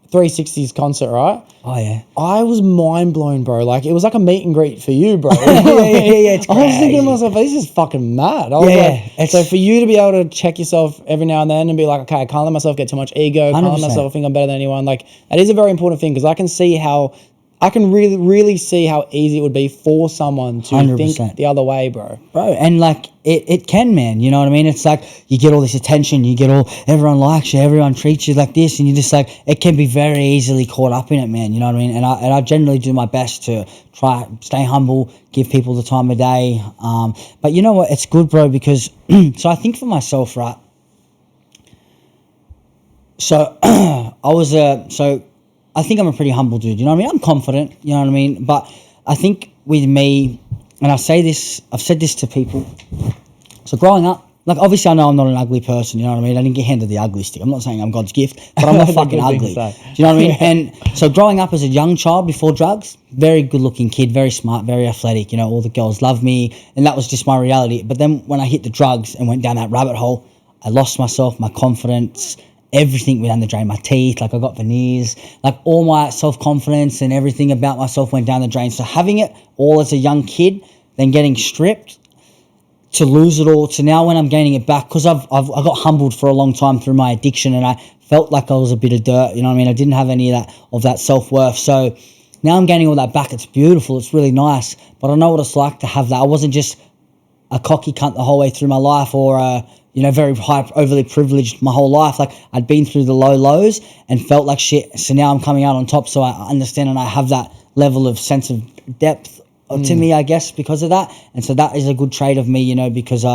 360's concert, right? Oh, yeah. I was mind blown, bro. Like, it was like a meet and greet for you, bro. yeah, it's crazy. I was thinking to myself, this is fucking mad. I was like, so for you to be able to check yourself every now and then and be like, okay, I can't let myself get too much ego, 100%. can't let myself think I'm better than anyone. Like, that is a very important thing, because I can really, really see how easy it would be for someone to 100%. think the other way, bro. Bro, and like, it can, man, you know what I mean? It's like, you get all this attention, everyone likes you, everyone treats you like this, and you're just like, it can be very easily caught up in it, man, you know what I mean? And I generally do my best to try, stay humble, give people the time of day, but you know what, it's good, bro, because, so I think for myself, right, so, I think I'm a pretty humble dude, you know what I mean? I'm confident, you know what I mean? But I think with me, and I've said this to people, so growing up, like, obviously I know I'm not an ugly person, you know what I mean? I didn't get handed the ugly stick. I'm not saying I'm God's gift, but I'm not fucking ugly. Do you know what I mean? And so growing up as a young child before drugs, very good looking kid, very smart, very athletic, you know, all the girls loved me, and that was just my reality. But then when I hit the drugs and went down that rabbit hole, I lost myself, my confidence, everything went down the drain, my teeth, like I got veneers, like all my self-confidence and everything about myself went down the drain. So having it all as a young kid, then getting stripped, to lose it all, to now when I'm gaining it back, because I got humbled for a long time through my addiction, and I felt like I was a bit of dirt, you know what I mean? I didn't have any of that self-worth. So now I'm gaining all that back. It's beautiful, it's really nice, but I know what it's like to have that. I wasn't just a cocky cunt the whole way through my life, or very overly privileged my whole life. Like, I'd been through the lows and felt like shit. So now I'm coming out on top. So I understand, and I have that level of sense of depth to me, I guess, because of that. And so that is a good trait of me, you know, because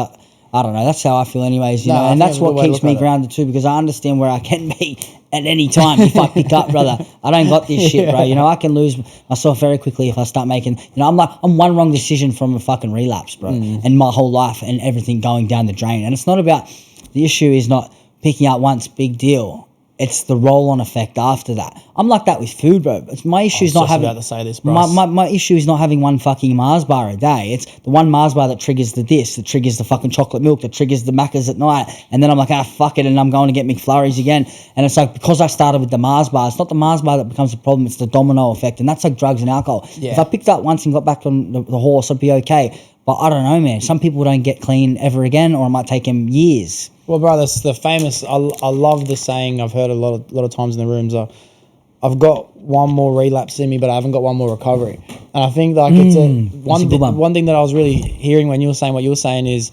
I don't know. That's how I feel, anyways. You No, know, I and think that's it's a good what way to keeps look me at it. grounded too, because I understand where I can be at any time if I pick up, brother. I don't got this shit, bro. You know, I can lose myself very quickly if I start making. You know, I'm one wrong decision from a fucking relapse, bro, and my whole life and everything going down the drain. And it's not about, the issue is not picking up once, big deal. It's the roll-on effect after that. I'm like that with food, bro. My issue is not having. about to say this, bro. My issue is not having one fucking Mars bar a day. It's the one Mars bar that triggers that triggers the fucking chocolate milk, that triggers the Maccas at night, and then I'm like, fuck it, and I'm going to get McFlurries again. And it's like, because I started with the Mars bar, it's not the Mars bar that becomes the problem. It's the domino effect, and that's like drugs and alcohol. Yeah. If I picked up once and got back on the horse, I'd be okay. But I don't know, man. Some people don't get clean ever again, or it might take them years. Well, bro, that's the famous. I love the saying. I've heard a lot of times in the rooms. I've got one more relapse in me, but I haven't got one more recovery. And I think like it's one thing that I was really hearing when you were saying what you were saying is,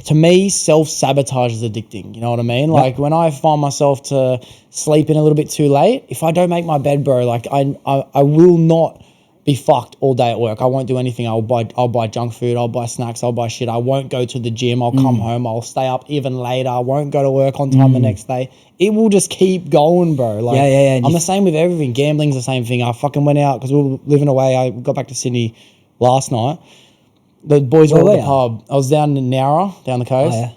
to me, self-sabotage is addicting. You know what I mean? Like when I find myself to sleep in a little bit too late, if I don't make my bed, bro, like I will not be fucked all day at work. I won't do anything. I'll buy junk food. I'll buy snacks. I'll buy shit. I won't go to the gym. I'll come home. I'll stay up even later. I won't go to work on time the next day. It will just keep going, bro. Like, yeah. I'm the same with everything. Gambling's the same thing. I fucking went out because we were living away. I got back to Sydney last night. The boys were at the pub. I was down in Nowra, down the coast. Oh, yeah.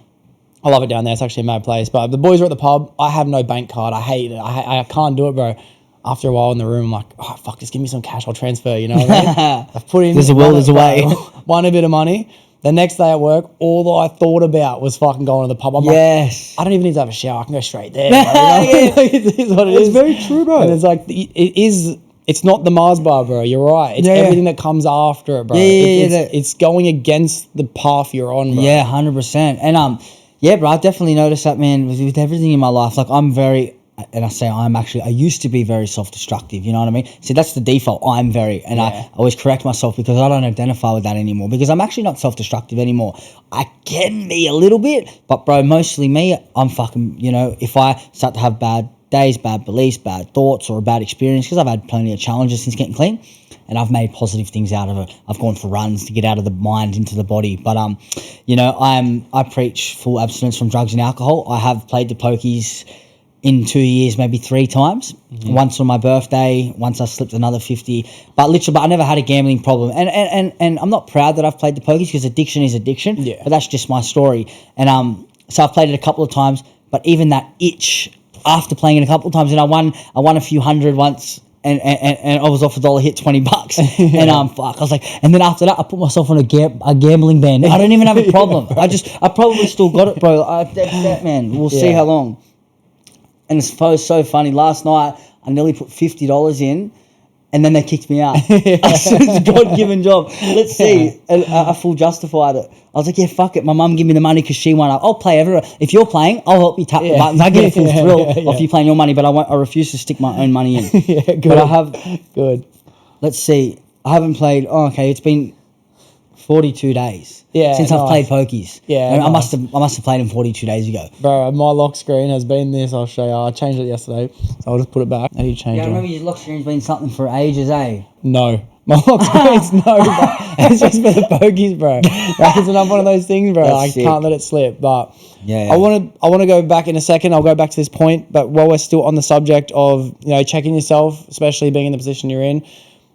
I love it down there. It's actually a mad place. But the boys were at the pub. I have no bank card. I hate it. I can't do it, bro. After a while in the room, I'm like, oh, fuck, just give me some cash. I'll transfer, you know what I mean? I've put in... There's a will, there's a way. Won a bit of money. The next day at work, all I thought about was fucking going to the pub. I'm like, I don't even need to have a shower. I can go straight there. Bro, you know? It is what it is. It's very true, bro. And it's like, it's not the Mars bar, bro. You're right. It's everything that comes after it, bro. It's going against the path you're on, bro. Yeah, 100%. And, yeah, bro, I definitely noticed that, man, with everything in my life. Like, I'm very... And I used to be very self-destructive, you know what I mean? See, that's the default. I always correct myself because I don't identify with that anymore, because I'm actually not self-destructive anymore. I can be a little bit, but bro, mostly me, I'm fucking, you know, if I start to have bad days, bad beliefs, bad thoughts, or a bad experience, because I've had plenty of challenges since getting clean, and I've made positive things out of it. I've gone for runs to get out of the mind into the body. But, you know, I preach full abstinence from drugs and alcohol. I have played the pokies in 2 years, maybe 3 times. Once on my birthday, once I slipped another 50. But I never had a gambling problem. And I'm not proud that I've played the pokies, because addiction is addiction. Yeah. But that's just my story. And so I've played it a couple of times. But even that itch after playing it a couple of times, and I won a few hundred once. And I was off $1, hit $20, and fuck, I was like, and then after that, I put myself on a gambling ban. I don't even have a problem. I probably still got it, bro. That man, we'll see how long. And it's so funny. Last night, I nearly put $50 in, and then they kicked me out. It's a God-given job. Let's see. And I full justified it. I was like, yeah, fuck it. My mum give me the money because she won. I'll play everywhere. If you're playing, I'll help you tap the buttons. I get a full thrill off you playing your money, but I refuse to stick my own money in. Good. But I have... Good. Let's see. I haven't played... Oh, okay. It's been 42 days since I've played pokies. Yeah, I must have played them 42 days ago. Bro, my lock screen has been this. I'll show you. I changed it yesterday, so I'll just put it back. How do you change it? Yeah, I remember your lock screen's been something for ages, eh? No. My lock screen's no, bro. It's just for the pokies, bro. Like, it's another one of those things, bro. I can't let it slip. But I want to go back in a second. I'll go back to this point. But while we're still on the subject of, you know, checking yourself, especially being in the position you're in,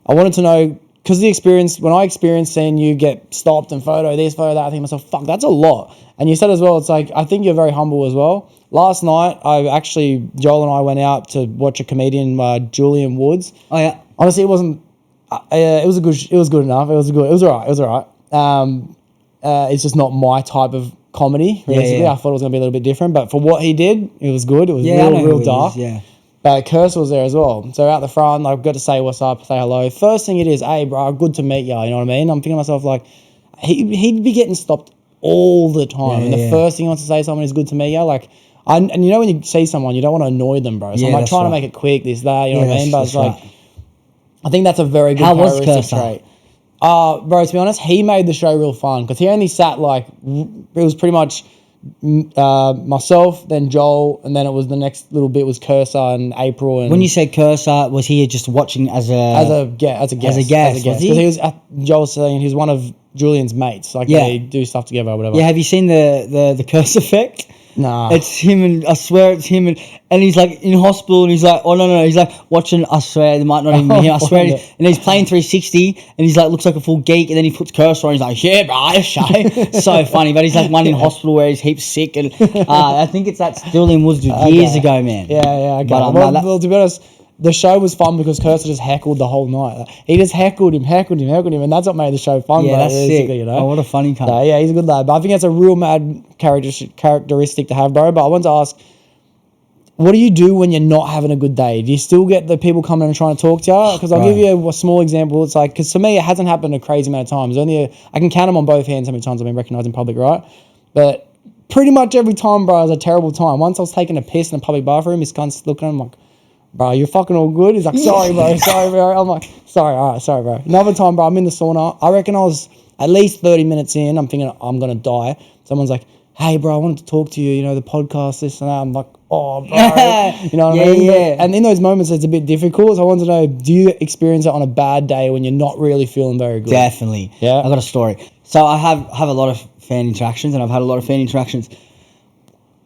I wanted to know, because the experience, when I experienced seeing you get stopped and photo this, photo that, I think to myself, fuck, that's a lot. And you said as well, it's like, I think you're very humble as well. Last night, Joel and I went out to watch a comedian, Julian Woods. Oh yeah. Honestly, it wasn't. It was good enough. It was all right. It's just not my type of comedy. Realistically, I thought it was gonna be a little bit different, but for what he did, it was good. It was real dark. But Curse was there as well. So out the front, I've got to say what's up, say hello. First thing it is, hey bro, good to meet you. You know what I mean? I'm thinking to myself like, he'd be getting stopped all the time. And the first thing he wants to say to someone is good to meet you. Like, and you know when you see someone, you don't want to annoy them, bro. So I'm like trying to make it quick, this, that, you know what I mean? But it's like, I think that's a very good characteristic trait. Bro, to be honest, he made the show real fun because he only sat like, it was pretty much myself, then Joel, and then it was the next little bit was Cursor and April. And When you said Cursor, was he just watching as a guest? Was he? Because he was Joel was saying he was one of Julian's mates. Like they do stuff together or whatever. Yeah, have you seen the curse effect? Nah. It's him, and I swear it's him, and he's like in hospital, and he's like, oh no, he's like watching. I swear they might not even be him. I swear, and he's playing 360, and he's like looks like a full geek, and then he puts Cursor on. He's like, yeah, bro, Shay. So funny, but he's like one in hospital where he's heaps sick, and I think it's that Julian Woods years ago, man. Yeah, okay. But, well, to be honest, the show was fun because Cursor just heckled the whole night. He just heckled him, and that's what made the show fun. Yeah, that's sick. You know? Oh, what a funny cunt. So, yeah, he's a good lad. But I think that's a real mad characteristic to have, bro. But I want to ask, what do you do when you're not having a good day? Do you still get the people coming and trying to talk to you? Because I'll give you a small example. It's like, because for me, it hasn't happened a crazy amount of times. I can count them on both hands how many times I've been recognised in public, right? But pretty much every time, bro, it was a terrible time. Once I was taking a piss in a public bathroom, this cunt's looking at him like, bro, you're fucking all good? He's like, sorry, bro. I'm like, sorry, all right, sorry, bro. Another time, bro, I'm in the sauna. I reckon I was at least 30 minutes in. I'm thinking I'm going to die. Someone's like, hey, bro, I wanted to talk to you, you know, the podcast, this and that. I'm like, oh, bro. You know what I mean? Yeah. And in those moments, it's a bit difficult. So I want to know, do you experience it on a bad day when you're not really feeling very good? Definitely. Yeah? I got a story. So I have a lot of fan interactions, and I've had a lot of fan interactions.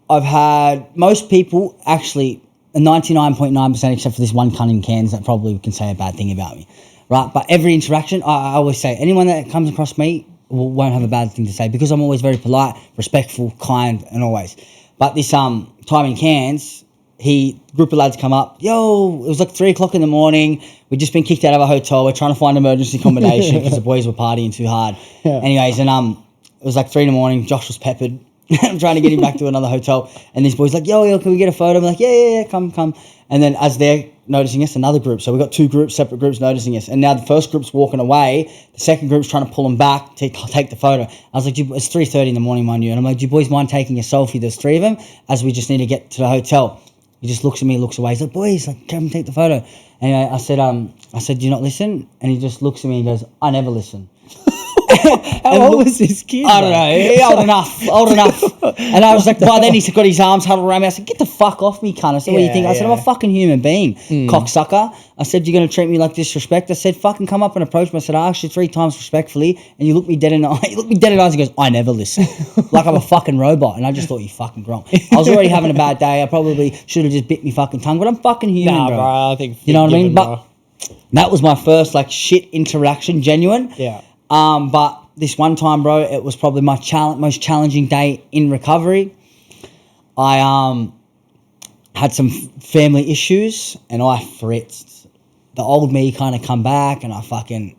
I've had most people actually... 99.9% except for this one cunt in Cairns that probably can say a bad thing about me, right? But every interaction, I always say, anyone that comes across me won't have a bad thing to say because I'm always very polite, respectful, kind, and always. But this time in Cairns, group of lads come up, yo, it was like 3 o'clock in the morning, we'd just been kicked out of a hotel, we're trying to find emergency accommodation because the boys were partying too hard. Yeah. Anyways, and it was like 3 in the morning, Josh was peppered. I'm trying to get him back to another hotel, and this boy's like, yo, can we get a photo? I'm like, yeah, come. And then as they're noticing us, another group. So we've got 2 groups, separate groups noticing us. And now the first group's walking away, the second group's trying to pull them back to take the photo. I was like, it's 3:30 in the morning, mind you. And I'm like, do you boys mind taking a selfie? There's 3 of them, as we just need to get to the hotel. He just looks at me, looks away. He's like, boys, come take the photo. Anyway, I said, do you not listen? And he just looks at me and goes, I never listen. How old was this kid? I don't know. Old enough. And I was like, by then he's got his arms huddled around me. I said, get the fuck off me, cunt. I said, what do you think? I said, I'm a fucking human being, cocksucker. I said, you're going to treat me like disrespect? I said, fucking come up and approach me. I said, I asked you 3 times respectfully, and you look me dead in the eye. You look me dead in the eyes and goes, I never listen. Like I'm a fucking robot. And I just thought you fucking wrong. I was already having a bad day. I probably should have just bit me fucking tongue, but I'm fucking human, bro. I think you know what I mean? But that was my first like shit interaction, genuine. Yeah. But this one time, bro, it was probably my most challenging day in recovery. I had some family issues, and I fritzed. The old me kind of come back, and I fucking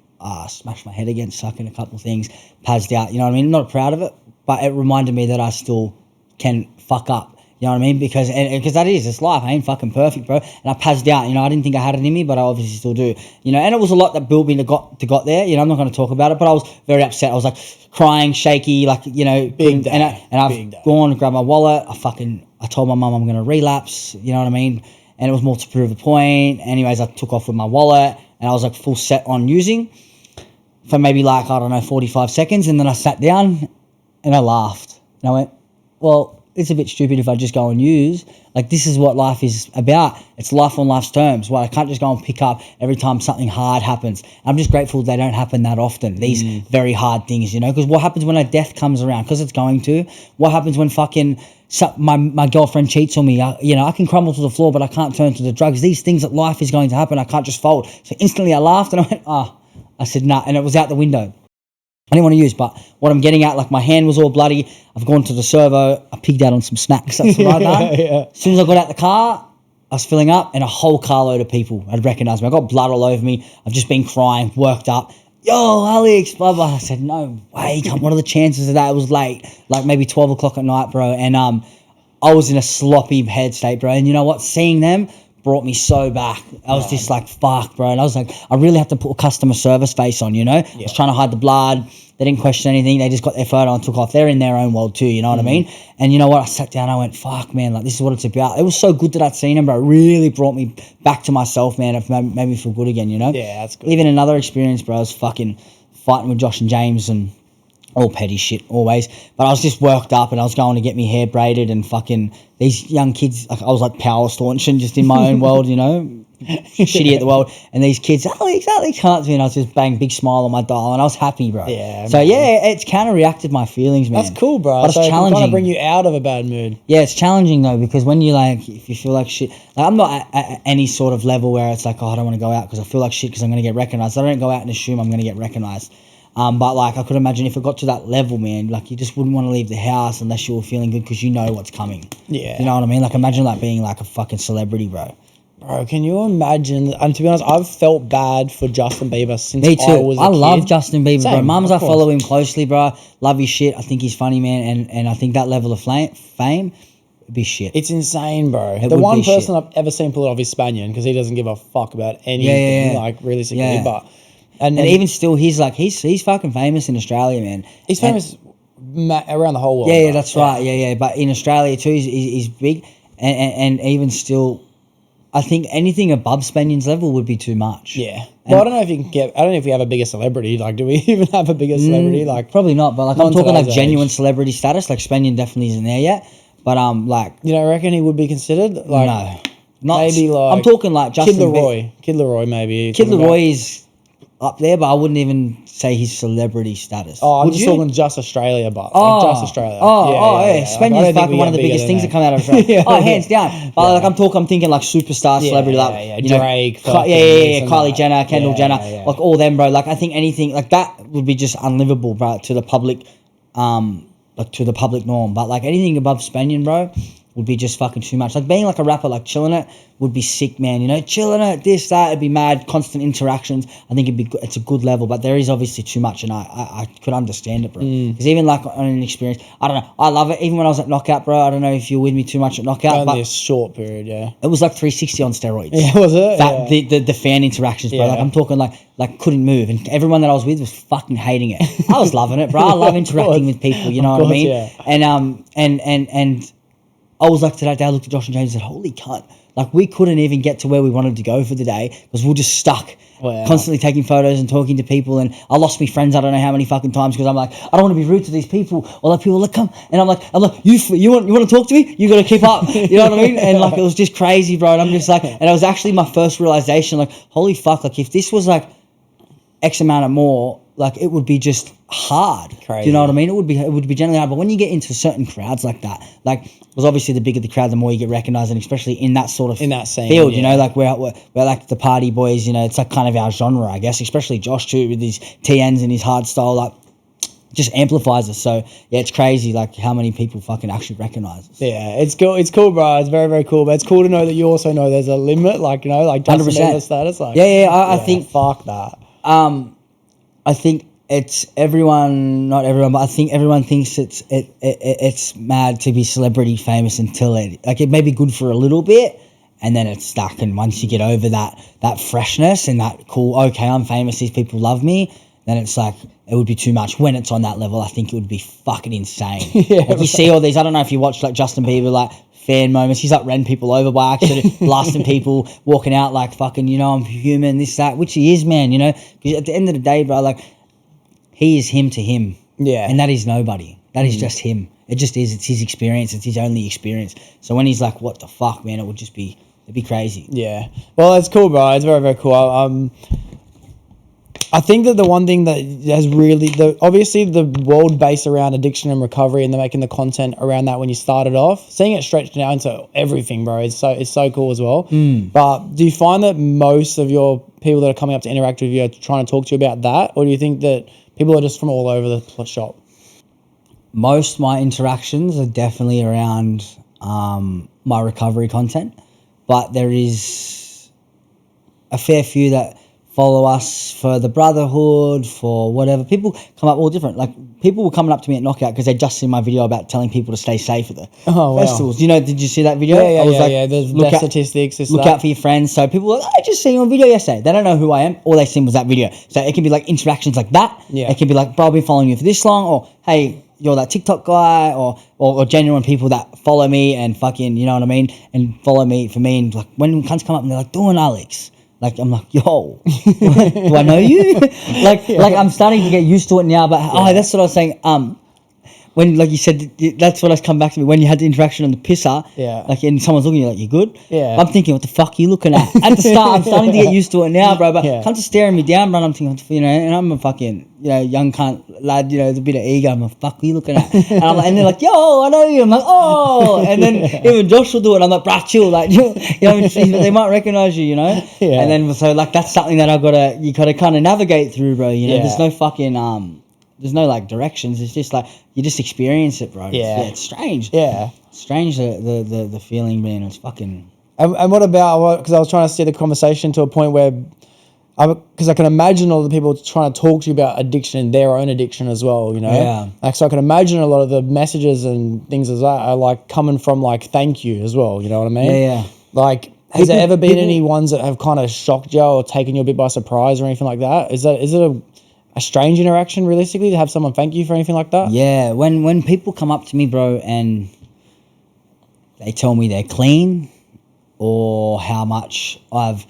smashed my head against sucking a couple things, pazzed out. You know what I mean? Not proud of it, but it reminded me that I still can fuck up. You know what I mean? Because that is, it's life. I ain't fucking perfect, bro. And I pazzed out. You know, I didn't think I had it in me, but I obviously still do. You know, and it was a lot that built me to got there. You know, I'm not going to talk about it, but I was very upset. I was like crying, shaky, like, you know. I've gone and grabbed my wallet. I told my mum I'm going to relapse. You know what I mean? And it was more to prove a point. Anyways, I took off with my wallet, and I was like full set on using for maybe like, I don't know, 45 seconds. And then I sat down and I laughed. And I went, well, it's a bit stupid if I just go and use. Like, this is what life is about. It's life on life's terms. Well, I can't just go and pick up every time something hard happens. I'm just grateful they don't happen that often, these very hard things, you know? Because what happens when a death comes around? Because it's going to. What happens when fucking my girlfriend cheats on me? I can crumble to the floor, but I can't turn to the drugs. These things that life is going to happen, I can't just fold. So instantly I laughed and I went, I said, nah. And it was out the window. I didn't want to use, but what I'm getting at, like my hand was all bloody. I've gone to the servo. I pigged out on some snacks. That's what I done. Yeah. As soon as I got out the car, I was filling up, and a whole carload of people had recognised me. I got blood all over me. I've just been crying, worked up. Yo, Alex, blah, blah. I said, no way. What are the chances of that? It was late, like maybe 12 o'clock at night, bro. And I was in a sloppy head state, bro. And you know what? Seeing them brought me so back. I was just like, fuck, bro. And I was like, I really have to put a customer service face on, you know? Yeah. I was trying to hide the blood. They didn't question anything. They just got their photo and took off. They're in their own world too, you know what I mean? And you know what? I sat down, I went, fuck, man, like, this is what it's about. It was so good that I'd seen him, bro. It really brought me back to myself, man. It made me feel good again, you know? Yeah, that's good. Even another experience, bro, I was fucking fighting with Josh and James, and all petty shit always. But I was just worked up and I was going to get my hair braided and fucking these young kids, like I was like power staunching just in my own world, you know, shitty at the world. And these kids, Alex, can't do it. And I was just bang, big smile on my dial and I was happy, bro. Yeah. So, yeah, it's counter-reacted my feelings, man. That's cool, bro. But So it's it can challenging. kind of bring you out of a bad mood. Yeah, it's challenging though, because when you like, if you feel like shit, like I'm not at any sort of level where it's like, oh, I don't want to go out because I feel like shit because I'm going to get recognised. I don't go out and assume I'm going to get recognised. But like I could imagine if it got to that level, man, like you just wouldn't want to leave the house unless you were feeling good because you know what's coming. Yeah. You know what I mean? Like imagine like being like a fucking celebrity, bro. Bro, can you imagine? And to be honest, I've felt bad for Justin Bieber since Me too. I was a kid. love Justin Bieber, bro. Same, Mums, of I course. follow him closely, bro. Love his shit. I think he's funny, man. And I think that level of fame would be shit. It's insane, bro. It The would one be shit. person I've ever seen pull it off is Spaniard because he doesn't give a fuck about anything, Yeah. like realistically. Yeah. But and even still, he's fucking famous in Australia, man. he's famous around the whole world. Yeah, bro. that's right. Yeah. But in Australia too, he's big, and even still, I think anything above Spaniard's level would be too much. Yeah. Well, I don't know if you can get. I don't know if we have a bigger celebrity. Like, do we even have a bigger celebrity? Like, Probably not. But like Not I'm in talking like today's genuine age. celebrity status. Like Spaniard definitely isn't there yet. But like you know, I reckon he would be considered. Like, no, not maybe like I'm talking like Kid Justin Leroy. Kid Leroy, maybe. Kid Talking Leroy about- is up there, but I wouldn't even say he's celebrity status. Oh, I'm Would just you? talking just Australia, but Oh, like just Australia. yeah. Spaniard's I don't think fucking we one of get the biggest bigger things than that come out of Australia. Yeah. Oh, hands down. But like I'm thinking like superstar celebrity, like yeah. you know, Drake, yeah, fucking this and Kylie that. Jenner, Kendall Yeah, Jenner, yeah. like all them, bro. Like I think anything like that would be just unlivable, bro, to the public, like to the public norm. But like anything above Spaniard, bro, would be just fucking too much. Like being like a rapper, like chilling it would be sick, man. You know, chilling it, this, that, it'd be mad. Constant interactions. I think it'd be good. It's a good level, but there is obviously too much, and I could understand it, bro. Because even like on an experience, I don't know. I love it. Even when I was at Knockout, bro, I don't know if you're with me too much at Knockout, Only but a short period, yeah. it was like 360 on steroids. Yeah, was it? That Yeah. the fan interactions, bro. Yeah. Like I'm talking like couldn't move, and everyone that I was with was fucking hating it. I was loving it, bro. I love interacting with people. You know what I course, mean? yeah. And I was like today. I looked at Josh and James and said, "Holy cunt!" Like we couldn't even get to where we wanted to go for the day because we were just stuck, Wow. constantly taking photos and talking to people. And I lost my friends. I don't know how many fucking times because I'm like, I don't want to be rude to these people. Or like people like come, and I'm like, you want to talk to me? You got to keep up. You know what I mean? And like it was just crazy, bro. And I'm just like, and it was actually my first realization. Like, holy fuck! Like if this was like X amount of more, like it would be just hard. Do Crazy. you know what I mean? It would be generally hard. But when you get into certain crowds like that, like because obviously the bigger the crowd, the more you get recognized, and especially in that sort of In that scene, field, you yeah. know, like we're like the party boys. You know, it's like kind of our genre, I guess. Especially Josh too with his TNs and his hard style, like just amplifies us. So yeah, it's crazy like how many people fucking actually recognize us. Yeah, it's cool. It's cool, bro. It's very, very cool. But it's cool to know that you also know there's a limit, like, you know, like Justin 100%. Bieber status. Like, Yeah, I think fuck that. I think it's everyone, not everyone, but I think everyone thinks it's mad to be celebrity famous until it may be good for a little bit, and then it's stuck. And once you get over that freshness and that cool, okay, I'm famous, these people love me, then it's like it would be too much. When it's on that level, I think it would be fucking insane. Like you see all these. I don't know if you watch like Justin Bieber like fan moments. He's like ran people over by accident, blasting people, walking out like fucking, you know, I'm human, this, that, which he is, man, you know, because at the end of the day, bro, like he is him to him. Yeah. And that is nobody. That is just him. It just is. It's his experience. It's his only experience. So when he's like, what the fuck, man, it would just be, it'd be crazy. Yeah. Well, it's cool, bro. It's very, very cool. I think that the one thing that has really, obviously the world based around addiction and recovery, and they're making the content around that when you started off, seeing it stretched now into everything, bro, it's so cool as well. But do you find that most of your people that are coming up to interact with you are trying to talk to you about that, or do you think that people are just from all over the shop? Most of my interactions are definitely around my recovery content, but there is a fair few that follow us for the brotherhood, for whatever. People come up all different. Like people were coming up to me at Knockout because they just seen my video about telling people to stay safe at the festivals. You know, did you see that video? Yeah, I was like, There's look death out, statistics. look out for your friends. So people were like, I just seen you on video yesterday. They don't know who I am. All they seen was that video. So it can be like interactions like that. Yeah. It can be like, bro, I've been following you for this long, or hey, you're that TikTok guy, or genuine people that follow me and fucking, you know what I mean, and follow me for me. And like when cunts come up and they're like, doing Alex. Like, I'm like, yo, do I know you? like I'm starting to get used to it now. But that's what I was saying. When, like you said, that's what has come back to me. When you had the interaction on the pisser, like, and someone's looking at you like, you good? Yeah. I'm thinking, what the fuck are you looking at? At the start, I'm starting to get used to it now, bro. But come to staring me down, bro, I'm thinking, you know, and I'm a fucking, you know, young cunt lad, you know, there's a bit of ego. I'm like, fuck, are you looking at? And they're like, yo, I know you. I'm like, oh. And then even Josh will do it. I'm like, bruh, chill. Like, you know, they might recognize you, you know? Yeah. And then, so, like, that's something that you gotta kind of navigate through, bro. You know, there's no fucking, there's no like directions. It's just like you just experience it, bro. It's strange. Yeah, strange the feeling, man. It's fucking. And what about? Because I was trying to steer the conversation to a point where, because I can imagine all the people trying to talk to you about addiction, their own addiction as well. You know. Yeah. Like, so I can imagine a lot of the messages and things as that are like coming from like thank you as well. You know what I mean? Yeah. Like, has there ever been any ones that have kind of shocked you or taken you a bit by surprise or anything like that? Is it a strange interaction, realistically, to have someone thank you for anything like that? Yeah, when people come up to me, bro, and they tell me they're clean or how much I've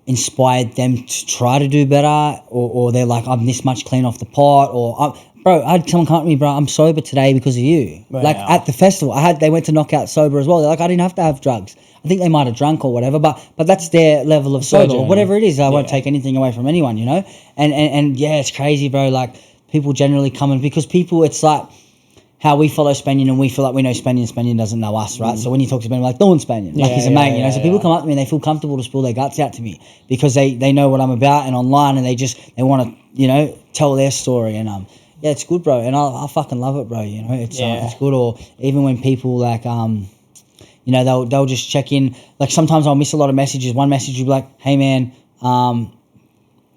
inspired them to try to do better, or they're like, I'm this much clean off the pot, or bro, I had someone come up to me, bro, I'm sober today because of you. Wow. Like at the festival, they went to Knockout sober as well. They're like, I didn't have to have drugs. I think they might have drunk or whatever, but that's their level of sober or whatever it is. I won't take anything away from anyone, you know? And yeah, it's crazy, bro. Like, people generally come in because people, it's like how we follow Spaniard and we feel like we know Spaniard and Spaniard doesn't know us, right? So when you talk to Spaniard, we're like, no one's Spaniard. Like, he's a mate, you know? So people come up to me and they feel comfortable to spill their guts out to me because they know what I'm about and online, and they want to, you know, tell their story. And yeah, it's good, bro. And I fucking love it, bro. You know, it's good. Or even when people like, you know, they'll just check in. Like, sometimes I'll miss a lot of messages. One message will be like, hey man,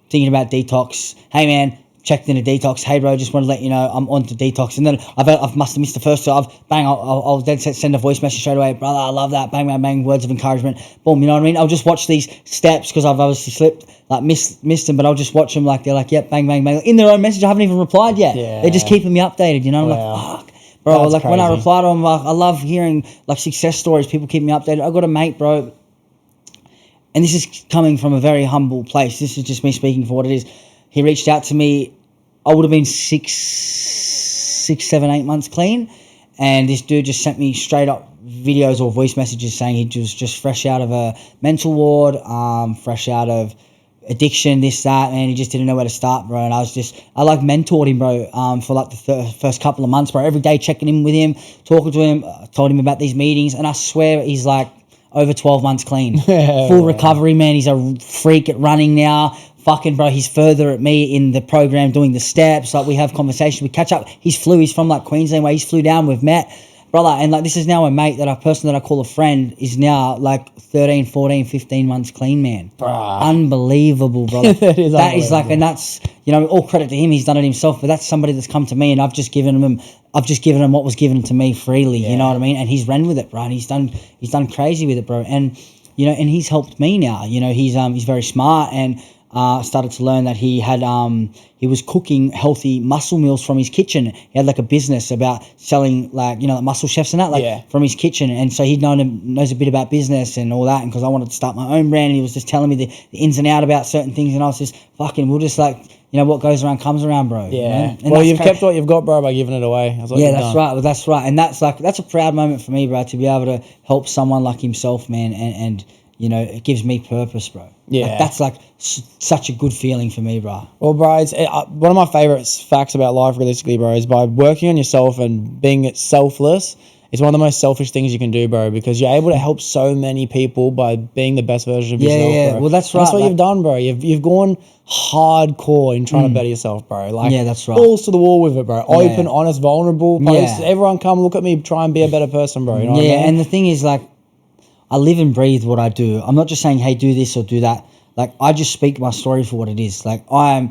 thinking about detox. Hey man, checked in a detox. Hey bro, just want to let you know I'm on to detox. And then I must have missed the first, so I'll then send a voice message straight away. Brother, I love that. Bang, bang, bang. Words of encouragement. Boom, you know what I mean? I'll just watch these steps because I've obviously slipped, like missed them, but I'll just watch them like they're like, yep, bang, bang, bang. In their own message, I haven't even replied yet. Yeah. They're just keeping me updated, you know? I'm like, fuck. Bro, that's like crazy. When I reply to them, I love hearing like success stories. People keep me updated. I got a mate, bro, and this is coming from a very humble place. This is just me speaking for what it is. He reached out to me. I would have been 6, 7, 8 months clean, and this dude just sent me straight up videos or voice messages saying he was just fresh out of a mental ward, fresh out of addiction, this, that, and he just didn't know where to start, bro. And I like mentored him, bro, for like the first couple of months, bro. Every day checking in with him, talking to him, told him about these meetings, and I swear he's like over 12 months clean. Full recovery, man. He's a freak at running now. Fucking, bro, he's further at me in the program doing the steps. Like, we have conversations, we catch up. He's from like Queensland, where he's flew down, we've met. Brother, and like, this is now a mate a person that I call a friend is now like 13, 14, 15 months clean, man. Bruh. Unbelievable, brother. That is like, and that's, you know, all credit to him. He's done it himself, but that's somebody that's come to me and I've just given him what was given to me freely. You know what I mean? And he's ran with it, bro. And he's done crazy with it, bro. And, you know, and he's helped me now. You know, he's very smart, and started to learn that he was cooking healthy muscle meals from his kitchen. He had like a business about selling, like, you know, like muscle chefs and that, from his kitchen. And so he knows a bit about business and all that. And because I wanted to start my own brand, and he was just telling me the ins and out about certain things. And I was just fucking, we'll just like, you know, what goes around comes around, bro. Yeah. You know? Well, you've kept what you've got, bro, by giving it away. That's right. Well, that's right. And that's a proud moment for me, bro, to be able to help someone like himself, man. And you know, it gives me purpose, bro. Yeah. Like, that's like such a good feeling for me, bro. Well, bro, it's one of my favorite facts about life, realistically, bro, is by working on yourself and being selfless. It's one of the most selfish things you can do, bro, because you're able to help so many people by being the best version of yourself, bro. Well, that's right. That's what you've done, bro. You've gone hardcore in trying to better yourself, bro. Like, that's right. Balls to the wall with it, bro. Open, honest, vulnerable. Everyone come look at me, try and be a better person, bro. You know what I mean? And the thing is, like, I live and breathe what I do. I'm not just saying, hey, do this or do that. Like, I just speak my story for what it is. Like, I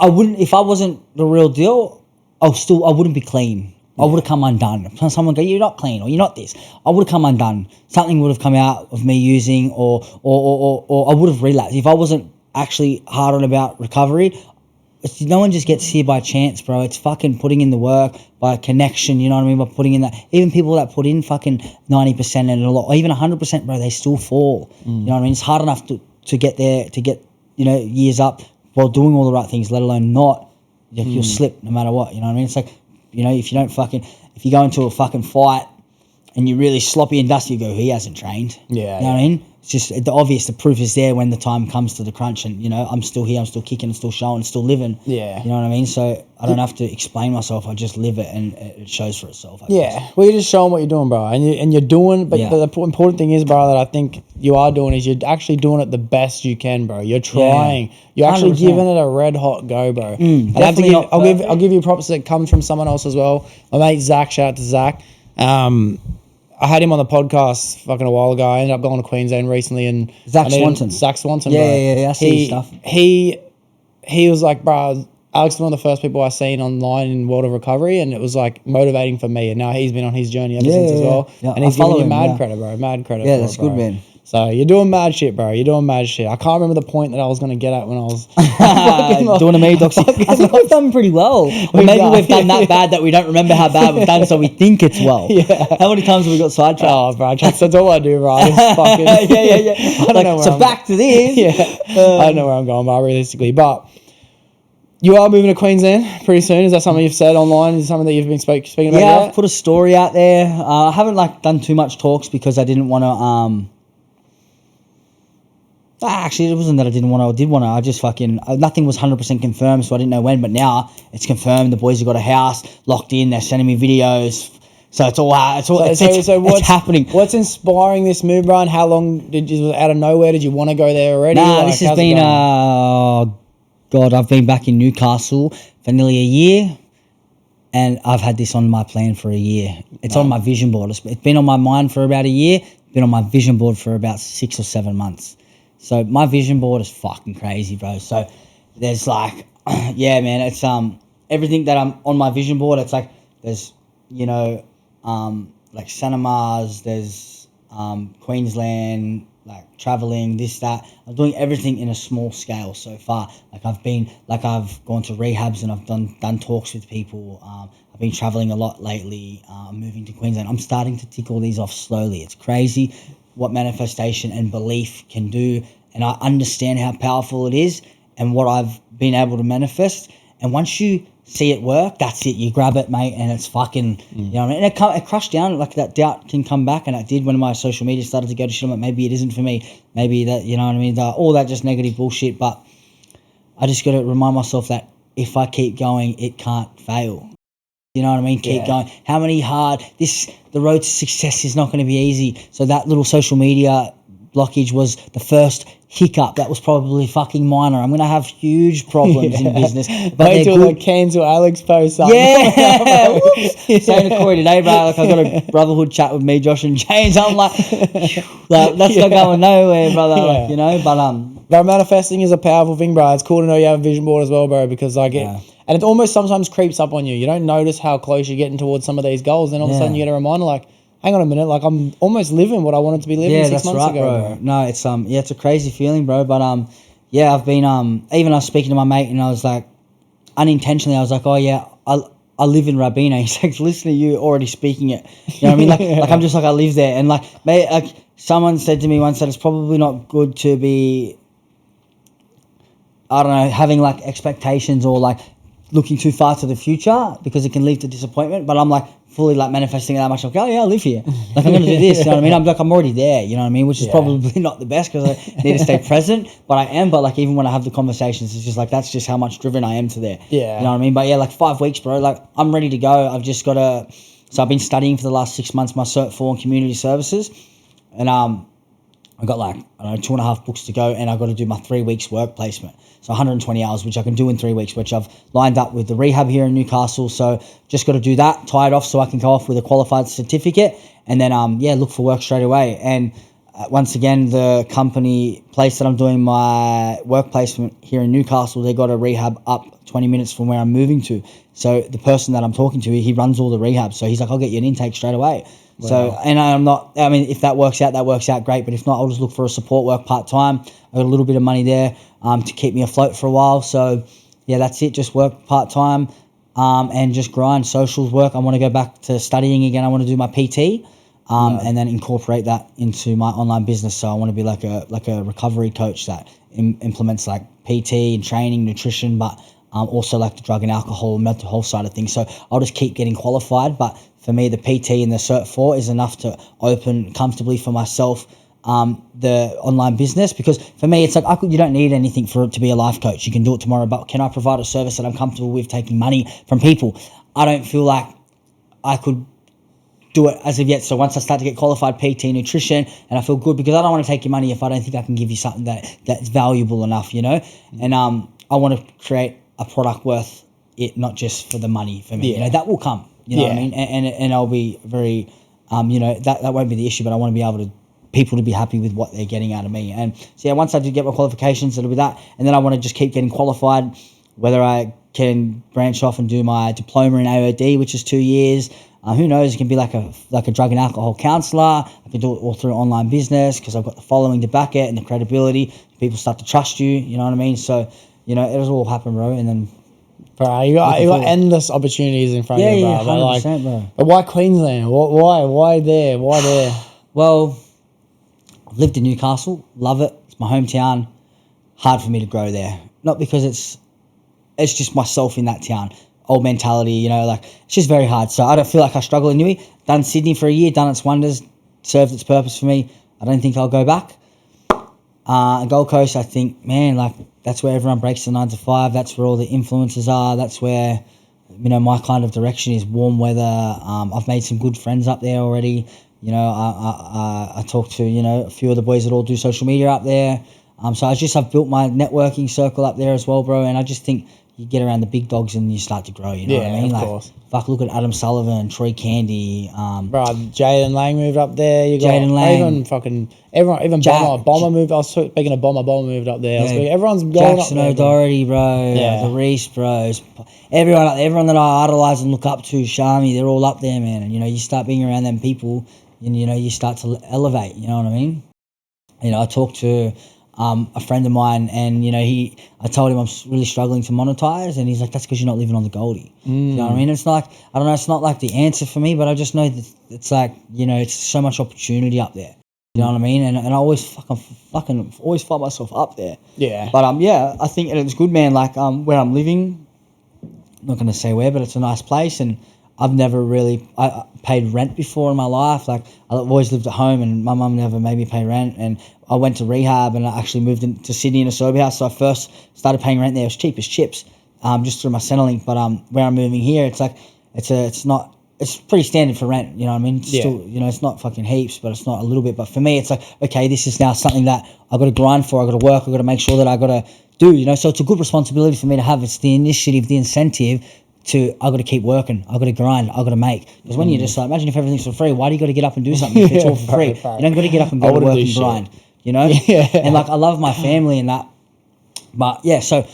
wouldn't, if I wasn't the real deal, I wouldn't be clean. I would have come undone. Someone go, you're not clean, or you're not this. I would have come undone. Something would have come out of me using, or I would have relapsed. If I wasn't actually hard on about recovery, no one just gets here by chance, bro. It's fucking putting in the work, by connection, you know what I mean? By putting in that. Even people that put in fucking 90% and a lot, or even 100%, bro, they still fall. You know what I mean? It's hard enough to get there, to get, you know, years up while doing all the right things, let alone not, like, you'll slip no matter what, you know what I mean? It's like, you know, if you go into a fucking fight and you're really sloppy and dusty, you go, he hasn't trained. Yeah. You know what I mean? It's just the obvious, the proof is there when the time comes to the crunch, and, you know, I'm still here, I'm still kicking, I'm still showing, still living. Yeah. You know what I mean? So I don't have to explain myself, I just live it and it shows for itself. I guess. Well, you're just showing what you're doing, bro. And you're doing, but the important thing is, bro, that I think you are doing is you're actually doing it the best you can, bro. You're trying. Yeah. You're actually 100%. giving it a red hot go, bro. And I have to I'll give you props that comes from someone else as well. My mate Zach, shout out to Zach. I had him on the podcast fucking a while ago. I ended up going to Queensland recently, and Zach Swanson, bro. Yeah, I see his stuff. He was like, bro, Alex is one of the first people I seen online in World of Recovery, and it was like motivating for me. And now he's been on his journey ever since as well. Yeah. And he's giving you mad credit, bro. Mad credit. Yeah, that's good, man. So you're doing mad shit, bro. You're doing mad shit. I can't remember the point that I was going to get at when I was doing a me, Doxie. I think we've done pretty well. Or maybe we've done that bad that we don't remember how bad we've done, so we think it's well. Yeah. How many times have we got sidetracked? Oh, bro, that's all I do, bro. I just fucking I don't know where so back to this. I don't know where I'm going, bro, realistically. But you are moving to Queensland pretty soon. Is that something you've said online? Is it something that you've been speaking about? Yeah, I've put a story out there. I haven't done too much talks because I didn't want to. Actually, it wasn't that I didn't want to. I did want to. I just nothing was 100% confirmed, so I didn't know when. But now it's confirmed. The boys have got a house locked in. They're sending me videos. So it's all it's happening. What's inspiring this move, Brian? How long was it out of nowhere? Did you want to go there already? This has been I've been back in Newcastle for nearly a year, and I've had this on my plan for a year. It's on my vision board. It's been on my mind for about a year. Been on my vision board for about 6 or 7 months. So my vision board is fucking crazy, bro. So there's yeah, man, it's everything that I'm on my vision board. It's like there's, you know, like cinemas, there's Queensland, like traveling, this, that. I'm doing everything in a small scale so far. I've gone to rehabs and I've done talks with people. I've been traveling a lot lately. Moving to Queensland. I'm starting to tick all these off slowly. It's crazy what manifestation and belief can do, and I understand how powerful it is and what I've been able to manifest. And once you see it work, that's it. You grab it, mate, and it's fucking, you know what I mean? And it crushed down, like that doubt can come back, and it did when my social media started to go to shit. I'm like, maybe it isn't for me. Maybe that, you know what I mean? All that just negative bullshit. But I just got to remind myself that if I keep going, it can't fail. You know what I mean? Keep going. How many the road to success is not going to be easy. So that little social media blockage was the first hiccup. That was probably fucking minor. I'm going to have huge problems in business. But wait till the cancel Alex post up. Yeah. Saying to Corey today, bro, like I've got a brotherhood chat with me, Josh and James. I'm like that's not going nowhere, brother. Yeah. Like, you know, but manifesting is a powerful thing, bro. It's cool to know you have a vision board as well, bro, because and it almost sometimes creeps up on you. You don't notice how close you're getting towards some of these goals. Then all of a sudden you get a reminder like, hang on a minute, like I'm almost living what I wanted to be living 6 months ago, bro. No, it's it's a crazy feeling, bro. But I've been even I was speaking to my mate and I was like, unintentionally, I was like, oh yeah, I live in Rabina. He's like, listen to you already speaking it. You know what I mean? Like I'm just like I live there, and like someone said to me once that it's probably not good to be, I don't know, having like expectations or like looking too far to the future because it can lead to disappointment. But I'm like fully like manifesting that much. Like, oh yeah, I live here. Like I'm going to do this. You know what I mean? I'm already there. You know what I mean? Which is probably not the best because I need to stay present. But I am. But like even when I have the conversations, it's just like that's just how much driven I am to there. Yeah. You know what I mean? But yeah, like 5 weeks, bro. Like I'm ready to go. I've just got to. So I've been studying for the last 6 months my Cert 4 in community services, and I've got like, I don't know, 2.5 books to go, and I've got to do my 3 weeks work placement. So 120 hours, which I can do in 3 weeks, which I've lined up with the rehab here in Newcastle. So just got to do that, tie it off so I can go off with a qualified certificate, and then, look for work straight away. And once again, the place that I'm doing my work placement here in Newcastle, they got a rehab up 20 minutes from where I'm moving to. So the person that I'm talking to, he runs all the rehab. So he's like, I'll get you an intake straight away. Wow. So, and if that works out great. But if not, I'll just look for a support work part-time. I got a little bit of money there to keep me afloat for a while. So yeah, that's it. Just work part-time and just grind socials work. I want to go back to studying again. I want to do my PT. and then incorporate that into my online business. So I want to be like a recovery coach that implements like PT and training, nutrition, but also like the drug and alcohol, mental health side of things. So I'll just keep getting qualified. But for me, the PT and the Cert 4 is enough to open comfortably for myself the online business, because for me it's like you don't need anything for it to be a life coach. You can do it tomorrow, but can I provide a service that I'm comfortable with taking money from people? I don't feel like I could do it as of yet. So once I start to get qualified PT nutrition, and I feel good, because I don't want to take your money if I don't think I can give you something that's valuable enough, and I want to create a product worth it, not just for the money for me. That will come, what I mean, and I'll be very that won't be the issue, but I want to be able to people to be happy with what they're getting out of me. And so once I do get my qualifications, it'll be that, and then I want to just keep getting qualified, whether I can branch off and do my diploma in AOD, which is 2 years. Who knows? It can be like a drug and alcohol counselor. I can do it all through online business because I've got the following to back it and the credibility. People start to trust you. You know what I mean? So it'll all happen, bro. And then, bro, you got endless opportunities in front of you, bro. Yeah, 100%, bro. But why Queensland? Why there? Why there? Well, I've lived in Newcastle. Love it. It's my hometown. Hard for me to grow there. Not because it's just myself in that town. Old mentality, it's just very hard. So I don't feel like I struggle in Newey. Done Sydney for a year, done its wonders, served its purpose for me. I don't think I'll go back. Gold Coast, I think, man, that's where everyone breaks the 9 to 5. That's where all the influencers are. That's where, my kind of direction is warm weather. I've made some good friends up there already. I talked to, a few of the boys that all do social media up there. So I've built my networking circle up there as well, bro. And I just think you get around the big dogs and you start to grow, what I mean? Of course. Look at Adam Sullivan, Troy Candy. Bro, Jaden Lang moved up there. You got Jaden Lang. Even Bomber moved. I was speaking of Bomber moved up there. Everyone's going Jackson up there. O'Doherty, bro. The Reese Bros. Everyone up there, everyone that I idolise and look up to, Shami, they're all up there, man. And, you start being around them people and, you start to elevate, you know what I mean? I talked to a friend of mine, and I told him I'm really struggling to monetize, and he's like, that's because you're not living on the Goldie. You know what I mean? It's like, I don't know, it's not like the answer for me, but I just know that it's like, it's so much opportunity up there. You know what I mean? And I always fucking always find myself up there. Yeah. But I think it's good, man. Like where I'm living, I'm not gonna say where, but it's a nice place, and I've never really I paid rent before in my life. Like I've always lived at home, and my mum never made me pay rent. And I went to rehab, and I actually moved into Sydney in a sober house. So I first started paying rent there. It was cheap as chips, just through my Centrelink. But where I'm moving here, it's like it's pretty standard for rent. You know what I mean? It's still, it's not fucking heaps, but it's not a little bit. But for me, it's like, okay, this is now something that I got to grind for. I got to work. I got to make sure that I got to do. So it's a good responsibility for me to have. It's the initiative, the incentive. I got to keep working. I got to grind. I got to make. Because when you just imagine if everything's for free, why do you got to get up and do something if it's all for free? You don't got to get up and go to work and grind. And I love my family and that. But so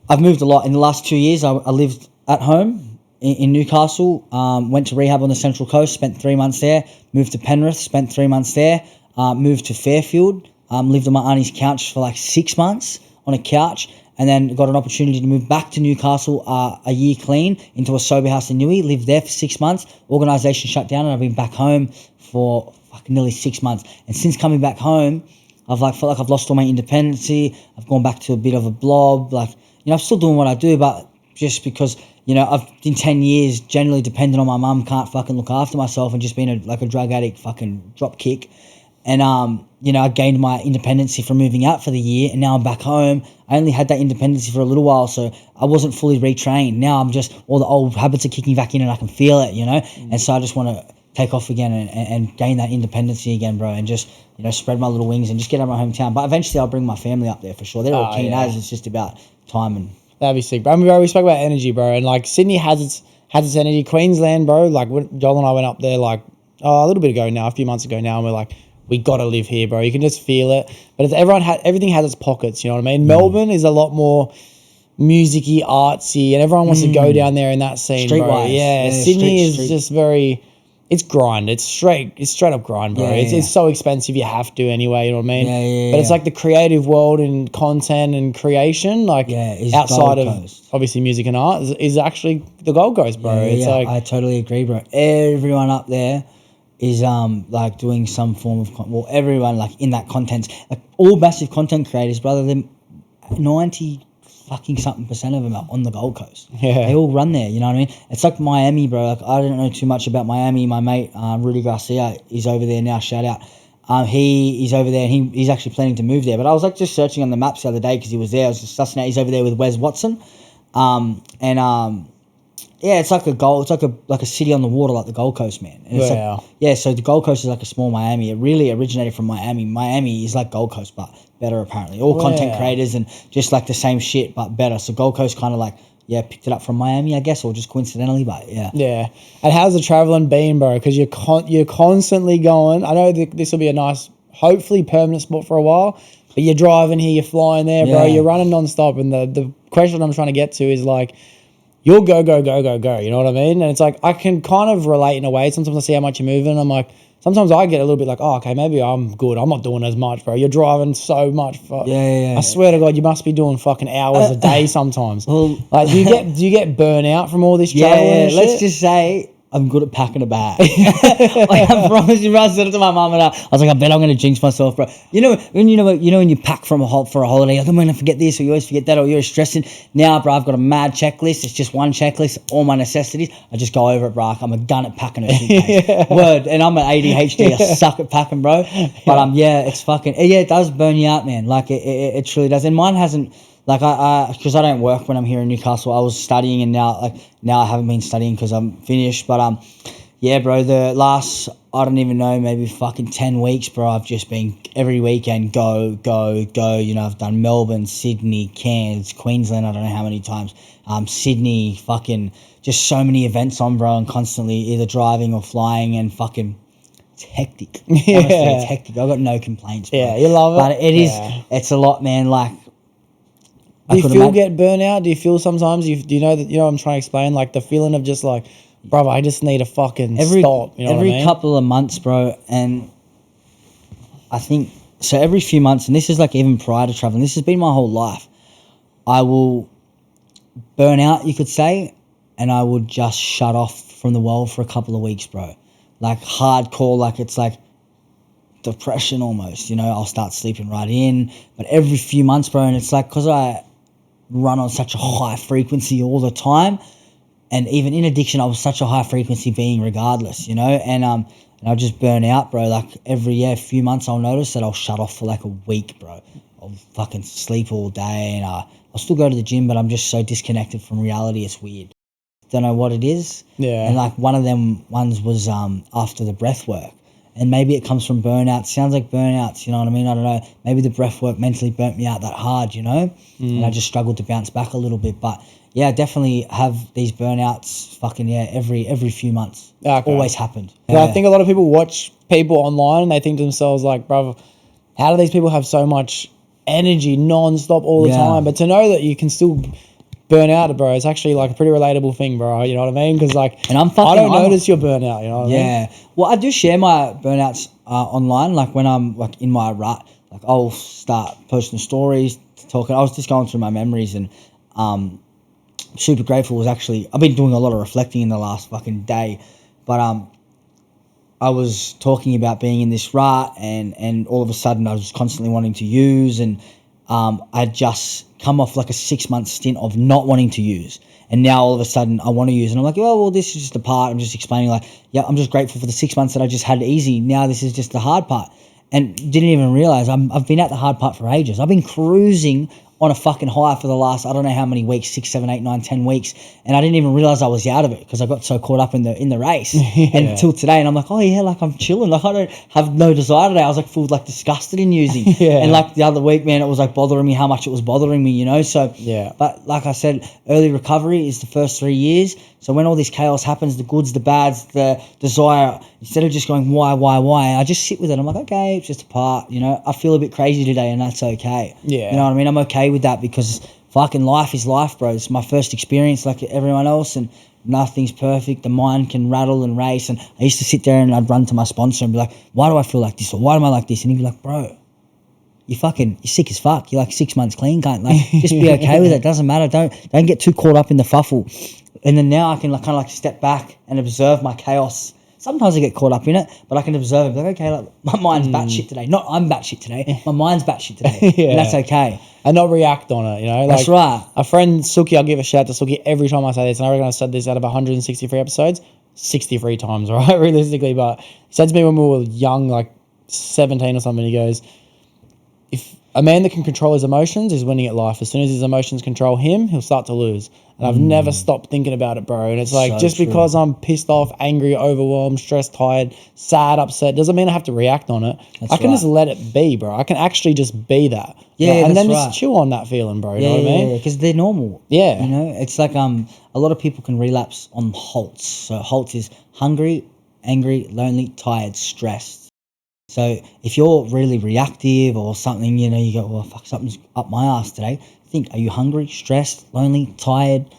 I've moved a lot in the last 2 years. I lived at home in Newcastle. Went to rehab on the Central Coast. Spent 3 months there. Moved to Penrith. Spent 3 months there. Moved to Fairfield. Lived on my auntie's couch for 6 months on a couch. And then got an opportunity to move back to Newcastle a year clean into a sober house in Newey. Lived there for 6 months. Organisation shut down, and I've been back home for nearly 6 months. And since coming back home, I've felt like I've lost all my independency. I've gone back to a bit of a blob. I'm still doing what I do, but just because I've in 10 years generally dependent on my mum, can't fucking look after myself, and just been a drug addict, fucking drop kick. And I gained my independency from moving out for the year, and now I'm back home. I only had that independency for a little while, so I wasn't fully retrained. Now I'm just, all the old habits are kicking back in, and I can feel it, And so I just want to take off again and gain that independency again, bro, and just, spread my little wings and just get out of my hometown. But eventually I'll bring my family up there for sure. They're all keen as. It's just about time. And that'd be sick, bro. We spoke about energy, bro, and Sydney has its energy. Queensland, bro, Joel and I went up there a little bit ago now, a few months ago now, and we're we got to live here, bro. You can just feel it. But everything has its pockets, you know what I mean? Melbourne is a lot more musicy, artsy, and everyone wants to go down there in that scene, bro. Yeah, Sydney is just very, it's grind. It's straight up grind, bro. It's so expensive, you have to anyway, you know what I mean? But it's the creative world and content and creation, outside of obviously music and art is actually the Gold Coast, bro. I totally agree, bro. Everyone up there is like doing some form of everyone like in that content, like all massive content creators, brother, them 90 fucking something % of them are on the Gold Coast. Yeah. They all run there, you know what I mean? It's like Miami, bro. Like I don't know too much about Miami. My mate Rudy Garcia is over there now, shout out. He's over there and he's actually planning to move there. But I was like just searching on the maps the other day because he was there. I was just sussing out. He's over there with Wes Watson. Yeah, it's like a city on the water, like the Gold Coast, man. And it's Wow. like, yeah, so the Gold Coast is like a small Miami. It really originated from Miami. Miami is like Gold Coast, but better apparently. All content creators and just like the same shit, but better. So Gold Coast kind of like, yeah, picked it up from Miami, I guess, or just coincidentally, but yeah. Yeah. And how's the traveling been, bro? Because you're constantly going. I know this will be a nice, hopefully permanent spot for a while, but you're driving here, you're flying there, bro. You're running nonstop. And the question I'm trying to get to is like, you'll go, you know what I mean? And it's like, I can kind of relate in a way. Sometimes I see how much you're moving. I'm like, sometimes I get a little bit like, oh, okay, maybe I'm good. I'm not doing as much, bro. You're driving so much. I swear to God, you must be doing fucking hours a day sometimes. Like, do you get burnout from all this traveling and shit? Let's just say I'm good at packing a bag. Like, I promise you, bro. I said it to my mum and I was like, I bet I'm going to jinx myself, bro. You know when you pack for a holiday, like, I'm going to forget this, or you always forget that, or you're stressing. Now, bro, I've got a mad checklist. It's just one checklist, all my necessities. I just go over it, bro. I'm a gun at packing a suitcase. Word. And I'm an ADHD. I suck at packing, bro. But it's fucking, it does burn you out, man. Like it truly does. And mine hasn't. Like because I don't work when I'm here in Newcastle. I was studying and now I haven't been studying because I'm finished. But yeah, bro, the last, I don't even know, maybe fucking 10 weeks, bro. I've just been every weekend go. You know, I've done Melbourne, Sydney, Cairns, Queensland. I don't know how many times. Sydney, fucking just so many events on, bro, and constantly either driving or flying and fucking. It's hectic. Honestly, it's hectic. I've got no complaints, bro. Yeah, you love it. But it is. It's a lot, man. Like. Do you get burnout? Do you feel sometimes? Do you know that? You know what I'm trying to explain? Like the feeling of just like, bro, I just need to fucking stop. You know what I mean? Couple of months, bro, and I think so. Every few months, and this is like even prior to traveling. This has been my whole life. I will burn out, you could say, and I would just shut off from the world for a couple of weeks, bro. Like hardcore, like it's like depression almost. You know, I'll start sleeping right in, but every few months, bro, and it's like because I run on such a high frequency all the time, and even in addiction I was such a high frequency being regardless, you know, and I'll just burn out, bro. Like every few months I'll notice that I'll shut off for like a week, bro. I'll fucking sleep all day and I'll still go to the gym, but I'm just so disconnected from reality, it's weird. Don't know what it is. And like one of them ones was after the breath work. And maybe it comes from burnout. Sounds like burnouts, you know what I mean? I don't know. Maybe the breath work mentally burnt me out that hard, you know? And I just struggled to bounce back a little bit. But yeah, I definitely have these burnouts fucking, every few months. Okay. Always happened. Yeah. I think a lot of people watch people online and they think to themselves like, brother, how do these people have so much energy non-stop all the time? But to know that you can still burn out, bro, it's actually like a pretty relatable thing, bro. You know what I mean? Because like, and I don't notice your burnout. You know what I mean? Yeah. Well, I do share my burnouts online. Like when I'm like in my rut, like I'll start posting stories, talking. I was just going through my memories and super grateful. Was actually I've been doing a lot of reflecting in the last fucking day, but I was talking about being in this rut and all of a sudden I was constantly wanting to use and I'd just come off like a 6-month stint of not wanting to use. And now all of a sudden I want to use. And I'm like, oh, well, this is just a part. I'm just explaining like, yeah, I'm just grateful for the 6 months that I just had it easy. Now this is just the hard part. And didn't even realize I've been at the hard part for ages. I've been cruising on a fucking high for the last, I don't know how many weeks, 6, 7, 8, 9, 10 weeks. And I didn't even realize I was out of it because I got so caught up in the race until today. And I'm like, oh yeah, like I'm chilling. Like I don't have no desire today. I was like full like disgusted in using. And like the other week, man, it was like bothering me how much it was bothering me, you know? So, but like I said, early recovery is the first 3 years. So when all this chaos happens, the goods, the bads, the desire, instead of just going, why, I just sit with it. I'm like, okay, it's just a part, you know? I feel a bit crazy today and that's okay. You know what I mean? I'm okay with that because fucking life is life, bro. It's my first experience like everyone else and nothing's perfect. The mind can rattle and race. And I used to sit there and I'd run to my sponsor and be like, why do I feel like this? Or why am I like this? And he'd be like, bro, you're sick as fuck. You're like 6 months clean, cunt. Like, just be okay with it. Doesn't matter. Don't get too caught up in the fuffle. And then now I can like, kind of like step back and observe my chaos Sometimes I get caught up in it, but I can observe it. Like, okay, like, my mind's batshit today. Not I'm batshit today. My mind's batshit today. And that's okay. And not react on it, you know? Like, that's right. A friend, Suki, I'll give a shout out to Suki every time I say this, and I reckon I've said this out of 163 episodes, 63 times, right, realistically. But he said to me when we were young, like 17 or something, he goes, if a man that can control his emotions is winning at life. As soon as his emotions control him, he'll start to lose. And I've never stopped thinking about it, bro. And it's like, just because I'm pissed off, angry, overwhelmed, stressed, tired, sad, upset, doesn't mean I have to react on it. I can just let it be, bro. I can actually just be that. Yeah, and then just chew on that feeling, bro. You know what I mean? Yeah, because they're normal. Yeah. You know, it's like a lot of people can relapse on halts. So halts is hungry, angry, lonely, tired, stressed. So if you're really reactive or something, you know, you go, well, fuck, something's up my ass today. Think, are you hungry, stressed, lonely, tired,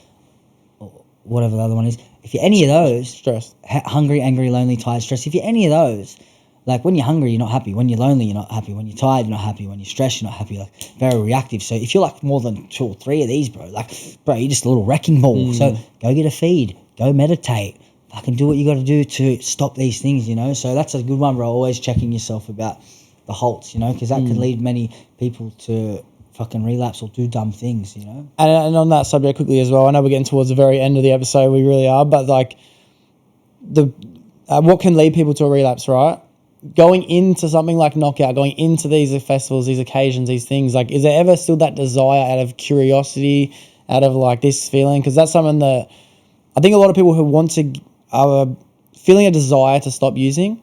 or whatever the other one is? If you're any of those, stressed, hungry, angry, lonely, tired, stressed, if you're any of those, like when you're hungry, you're not happy. When you're lonely, you're not happy. When you're tired, you're not happy. When you're stressed, you're not happy. Like very reactive. So if you're like more than 2 or 3 of these, bro, you're just a little wrecking ball. So go get a feed, go meditate. Fucking do what you got to do to stop these things, you know. So that's a good one, bro. Always checking yourself about the halts, you know, because that could lead many people to fucking relapse or do dumb things, you know. And on that subject quickly as well, I know we're getting towards the very end of the episode, we really are, but like what can lead people to a relapse, right? Going into something like Knockout, going into these festivals, these occasions, these things, like, is there ever still that desire out of curiosity, out of like this feeling? Because that's something that I think a lot of people who want to are feeling a desire to stop using,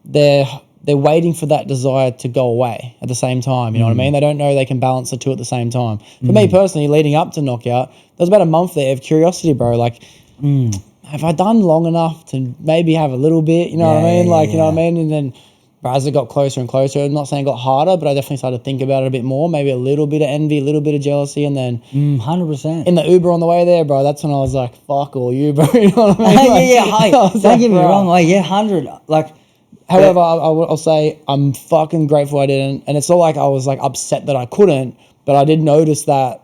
they're waiting for that desire to go away at the same time. You know what I mean? They don't know they can balance the two at the same time. For me personally, leading up to Knockout, there was about a month there of curiosity, bro. Like, have I done long enough to maybe have a little bit? You know what I mean? Like, you know what I mean? And then, bro, as it got closer and closer, I'm not saying it got harder, but I definitely started to think about it a bit more. Maybe a little bit of envy, a little bit of jealousy, and then 100%. in the Uber on the way there, bro, that's when I was like, fuck all you, bro. You know what I mean? Like, don't get me wrong. 100. Like, however, I'll say I'm fucking grateful I didn't. And it's not like I was like upset that I couldn't, but I did notice that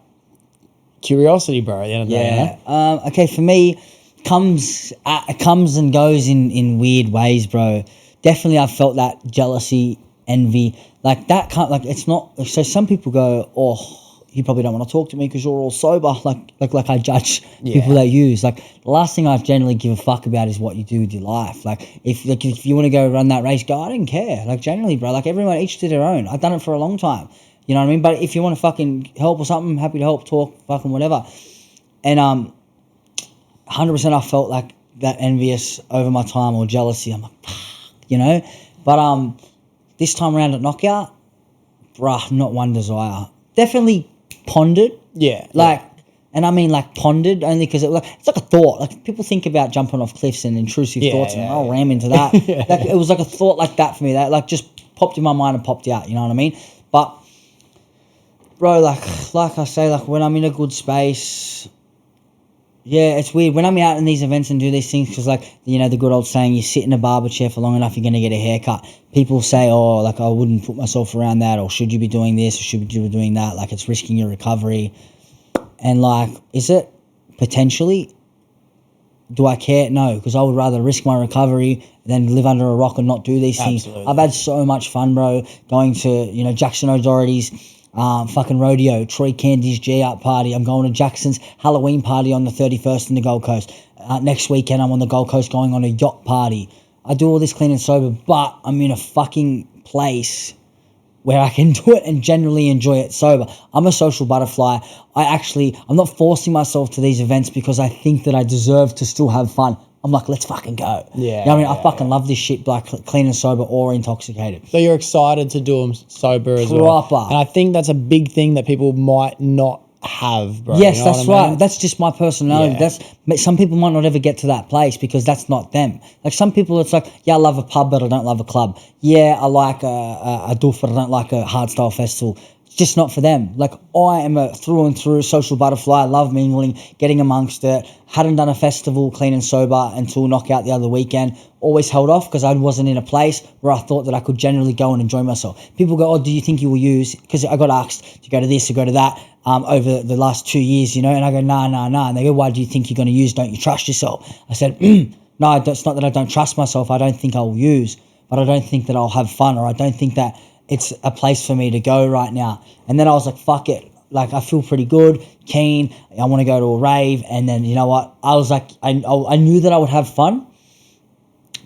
curiosity, bro, at the end of the day. You know? Okay, for me, it comes and goes in weird ways, bro. Definitely I've felt that jealousy, envy, like that can't, like, it's not, so some people go, oh, you probably don't want to talk to me because you're all sober, like I judge people that use, like, the last thing I generally give a fuck about is what you do with your life. Like if you want to go run that race, go, I don't care, like, generally, bro, like, everyone each to their own. I've done it for a long time, you know what I mean? But if you want to fucking help or something, I'm happy to help, talk, fucking whatever. And 100% I felt like that envious over my time or jealousy. I'm like, you know, but this time around at Knockout, bruh, not one desire. Definitely pondered, and I mean like pondered only because it's like a thought. Like people think about jumping off cliffs and intrusive thoughts, and I'll ram into that. Like, it was like a thought like that for me. That like just popped in my mind and popped out. You know what I mean? But bro, like I say, like when I'm in a good space. Yeah, it's weird when I'm out in these events and do these things because, like, you know, the good old saying, you sit in a barber chair for long enough, you're going to get a haircut. People say, oh, like, I wouldn't put myself around that, or should you be doing this, or should you be doing that? Like, it's risking your recovery. And, like, is it? Potentially. Do I care? No, because I would rather risk my recovery than live under a rock and not do these things. I've had so much fun, bro, going to, you know, Jackson O'Doherty's fucking rodeo, Troy Candy's G-Up party. I'm going to Jackson's Halloween party on the 31st in the Gold Coast. Next weekend, I'm on the Gold Coast going on a yacht party. I do all this clean and sober, but I'm in a fucking place where I can do it and generally enjoy it sober. I'm a social butterfly. I'm not forcing myself to these events because I think that I deserve to still have fun. I'm like, let's fucking go. Yeah. You know what I mean? I fucking love this shit, like clean and sober or intoxicated. So you're excited to do them sober as well. And I think that's a big thing that people might not have, bro. Yes, you know that's what I mean? right. That's just my personality. Some people might not ever get to that place because that's not them. Like some people, it's like, yeah, I love a pub, but I don't love a club. Yeah, I like a doof, but I don't like a hardstyle festival. It's just not for them. Like I am a through and through social butterfly. I love mingling, getting amongst it. Hadn't done a festival clean and sober until Knockout the other weekend. Always held off because I wasn't in a place where I thought that I could generally go and enjoy myself. People go, oh, do you think you will use? Because I got asked to go to this or go to that over the last 2 years, you know, and I go, nah. And they go, why do you think you're going to use? Don't you trust yourself? I said, No, it's not that I don't trust myself. I don't think I'll use, but I don't think that I'll have fun, or I don't think that it's a place for me to go right now. And then I was like, fuck it. Like, I feel pretty good, keen. I want to go to a rave. And then, you know what? I was like, I knew that I would have fun.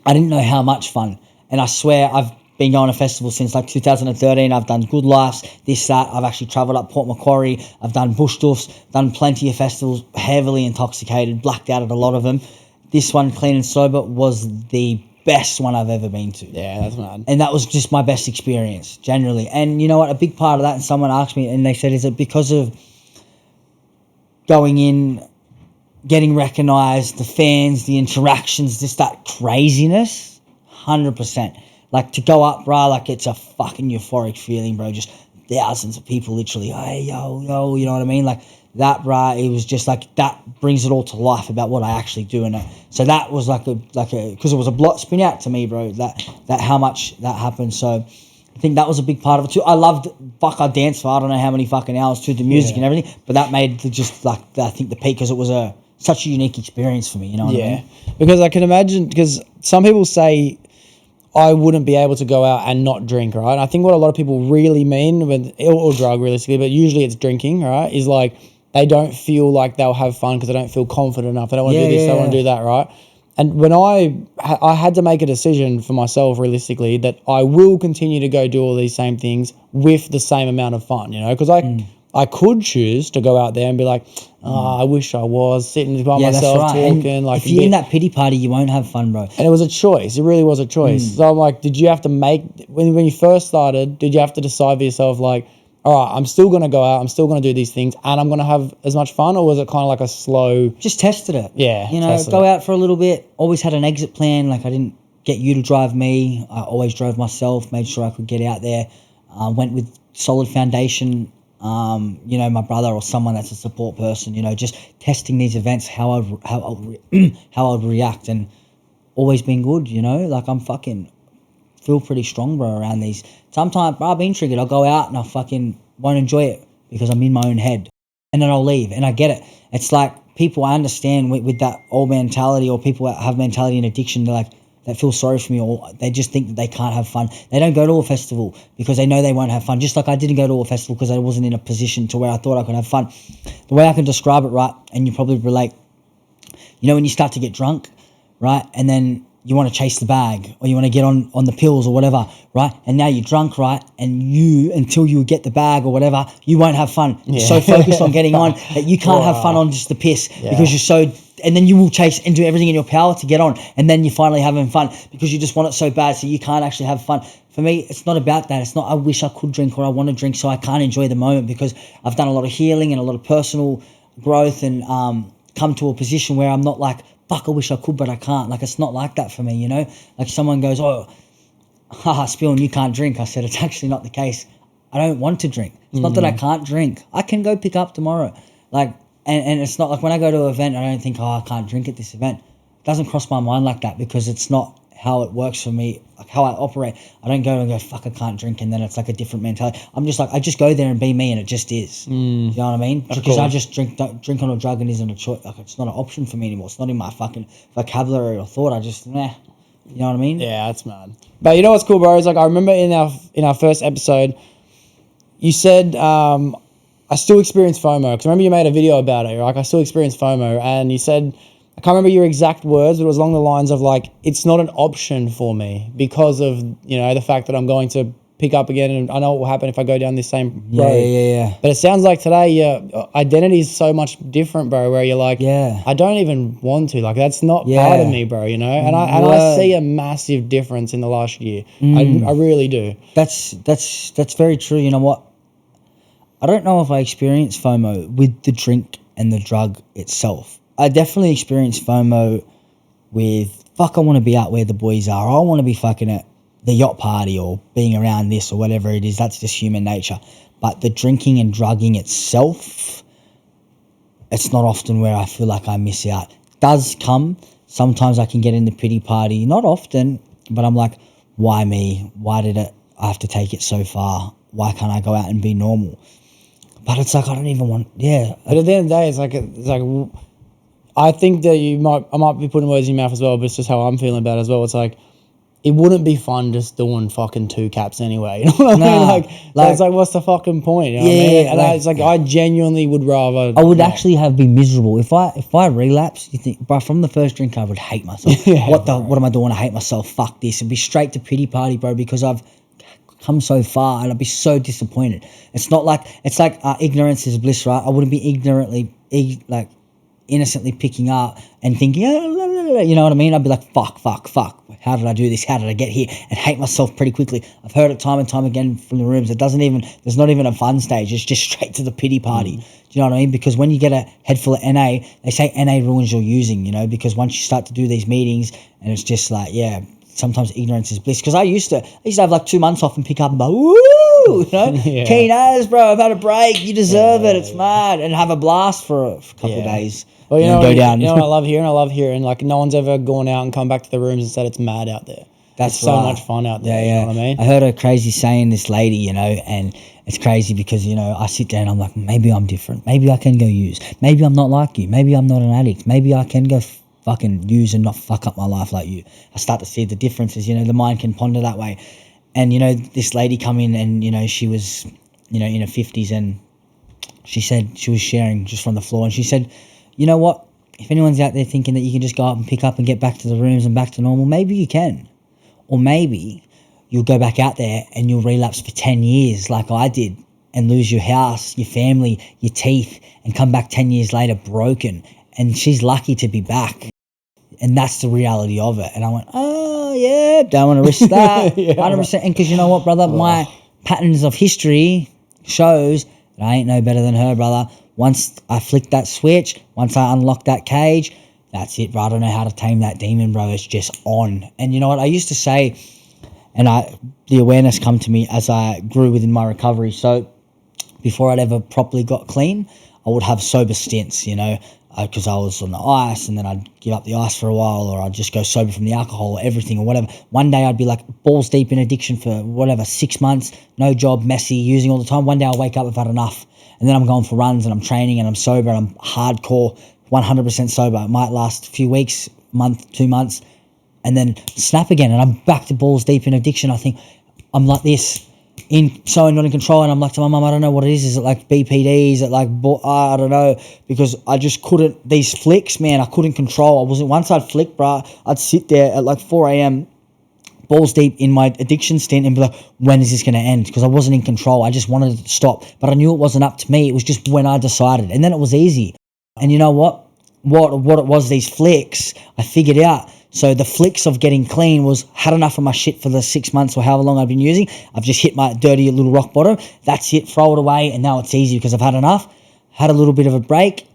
I didn't know how much fun. And I swear I've been going to festivals since like 2013. I've done Good Laughs, this, that. I've actually travelled up Port Macquarie. I've done bush doofs, done plenty of festivals, heavily intoxicated, blacked out at a lot of them. This one, Clean and Sober, was the best one I've ever been to. Yeah, that's mad. And that was just my best experience, generally. And you know what? A big part of that, and someone asked me, and they said, is it because of going in, getting recognised, the fans, the interactions, just that craziness? 100%. Like, to go up, bro, like, it's a fucking euphoric feeling, bro. Just thousands of people literally, hey, yo, you know what I mean? Like, that, bro, it was just like, that brings it all to life about what I actually do. And so that was like a, because it was a blot spin out to me, bro, that how much that happened. So I think that was a big part of it too. I I danced for I don't know how many fucking hours to the music and everything, but that made just like, I think the peak, because it was such a unique experience for me, you know what I mean? Because I can imagine, because some people say, I wouldn't be able to go out and not drink, right? And I think what a lot of people really mean, or drug realistically, but usually it's drinking, right, is like, they don't feel like they'll have fun because they don't feel confident enough. They don't want to do this, they want to do that, right? And when I had to make a decision for myself realistically that I will continue to go do all these same things with the same amount of fun, you know, because I could choose to go out there and be like, I wish I was sitting by myself talking. And like, if you're in that pity party, you won't have fun, bro. And it was a choice. It really was a choice. So I'm like, did you have to when you first started, did you have to decide for yourself like, all right, I'm still going to go out, I'm still going to do these things, and I'm going to have as much fun? Or was it kind of like a slow... Just tested it. Yeah, you know, go out for a little bit, always had an exit plan. Like, I didn't get you to drive me. I always drove myself, made sure I could get out there. Went with solid foundation, you know, my brother or someone that's a support person, you know, just testing these events, how I'd react, and always been good, you know? Like, I'm fucking... feel pretty strong, bro, around these. Sometimes, bro, I've been triggered. I'll go out and I fucking won't enjoy it because I'm in my own head. And then I'll leave. And I get it. It's like people I understand with that old mentality, or people that have mentality and addiction, they're like, that feel sorry for me, or they just think that they can't have fun. They don't go to a festival because they know they won't have fun. Just like I didn't go to a festival because I wasn't in a position to where I thought I could have fun. The way I can describe it, right, and you probably relate, you know, when you start to get drunk, right, and then you want to chase the bag, or you want to get on the pills or whatever, right? And now you're drunk, right? And until you get the bag or whatever, you won't have fun. You're so focused on getting on that you can't have fun on just the piss because you're so... And then you will chase and do everything in your power to get on. And then you're finally having fun because you just want it so bad, so you can't actually have fun. For me, it's not about that. It's not I wish I could drink or I want to drink so I can't enjoy the moment, because I've done a lot of healing and a lot of personal growth and come to a position where I'm not like, fuck, I wish I could, but I can't. Like, it's not like that for me, you know? Like, someone goes, oh, haha, Spill, and you can't drink. I said, it's actually not the case. I don't want to drink. It's not that I can't drink. I can go pick up tomorrow. Like, and it's not like when I go to an event, I don't think, oh, I can't drink at this event. It doesn't cross my mind like that, because it's not how it works for me, like how I operate. I don't go and go, fuck, I can't drink, and then it's like a different mentality. I'm just like, I just go there and be me, and it just is. You know what I mean? Because cool. I just drink on a drug and isn't a choice. Like, it's not an option for me anymore. It's not in my fucking vocabulary or thought. I just, you know what I mean? Yeah, that's mad. But you know what's cool, bro? Is like, I remember in our first episode, you said, I still experience FOMO. Because I remember you made a video about it. You're like, I still experience FOMO. And you said, I can't remember your exact words, but it was along the lines of like, it's not an option for me because of, you know, the fact that I'm going to pick up again, and I know what will happen if I go down this same road. Yeah. But it sounds like today your identity is so much different, bro, where you're like, I don't even want to. Like, that's not part of me, bro, you know? And I see a massive difference in the last year. I really do. That's very true. You know what? I don't know if I experience FOMO with the drink and the drug itself. I definitely experience FOMO with, fuck, I want to be out where the boys are. I want to be fucking at the yacht party or being around this or whatever it is. That's just human nature. But the drinking and drugging itself, it's not often where I feel like I miss out. It does come. Sometimes I can get in the pity party. Not often, but I'm like, why me? Why did I have to take it so far? Why can't I go out and be normal? But it's like, I don't even want, But at the end of the day, it's like I think that I might be putting words in your mouth as well, but it's just how I'm feeling about it as well. It's like, it wouldn't be fun just doing fucking 2 caps anyway. You know what I mean? Like it's like, what's the fucking point? You know what I mean? And it's like, I genuinely would rather. I would actually have been miserable if I relapse. You think, bro, from the first drink, I would hate myself. What am I doing? I hate myself. Fuck this. It'd be straight to pity party, bro, because I've come so far, and I'd be so disappointed. It's like ignorance is bliss, right? I wouldn't be innocently picking up and thinking, you know what I mean? I'd be like, fuck. How did I do this? How did I get here? And hate myself pretty quickly. I've heard it time and time again from the rooms. There's not even a fun stage. It's just straight to the pity party. Do you know what I mean? Because when you get a head full of NA, they say NA ruins your using, you know, because once you start to do these meetings and it's just like, sometimes ignorance is bliss. Because I used to have like 2 months off and pick up and go, woo, you know, keen as, bro, I've had a break. You deserve it. It's mad. And have a blast for a couple of days. Well, you know, go down. You know what I love hearing? I love hearing, like, no one's ever gone out and come back to the rooms and said it's mad out there. That's so much fun out there. You know what I mean? I heard a crazy saying, this lady, you know, and it's crazy because, you know, I sit there and I'm like, maybe I'm different. Maybe I can go use. Maybe I'm not like you. Maybe I'm not an addict. Maybe I can go fucking use and not fuck up my life like you. I start to see the differences, you know, the mind can ponder that way. And, you know, this lady come in and, you know, she was, you know, in her 50s, and she said, she was sharing just from the floor, and she said, you know what? If anyone's out there thinking that you can just go up and pick up and get back to the rooms and back to normal, maybe you can. Or maybe you'll go back out there and you'll relapse for 10 years like I did and lose your house, your family, your teeth, and come back 10 years later broken. And she's lucky to be back. And that's the reality of it. And I went, oh, yeah, don't want to risk that. 100%. And because you know what, brother? My patterns of history shows that I ain't no better than her, brother. Once I flick that switch, once I unlock that cage, that's it, bro. I don't know how to tame that demon, bro. It's just on. And you know what? I used to say, and the awareness come to me as I grew within my recovery. So before I'd ever properly got clean, I would have sober stints, you know, because I was on the ice, and then I'd give up the ice for a while, or I'd just go sober from the alcohol or everything or whatever. One day I'd be like balls deep in addiction for whatever, 6 months, no job, messy, using all the time. One day I'll wake up, I've had enough. And then I'm going for runs and I'm training and I'm sober and I'm hardcore, 100% sober. It might last a few weeks, month, 2 months, and then snap again. And I'm back to balls deep in addiction. I think I'm like this, not in control. And I'm like to my mum, I don't know what it is. Is it like BPD? Is it like, I don't know. Because I just couldn't, these flicks, man, I couldn't control. Once I'd flick, bro, I'd sit there at like 4 a.m., balls deep in my addiction stint, and be like, when is this going to end? Because I wasn't in control. I just wanted it to stop. But I knew it wasn't up to me. It was just when I decided. And then it was easy. And you know what? What it was, these flicks, I figured out. So the flicks of getting clean was, had enough of my shit for the 6 months or however long I've been using. I've just hit my dirty little rock bottom. That's it. Throw it away. And now it's easy because I've had enough. Had a little bit of a break.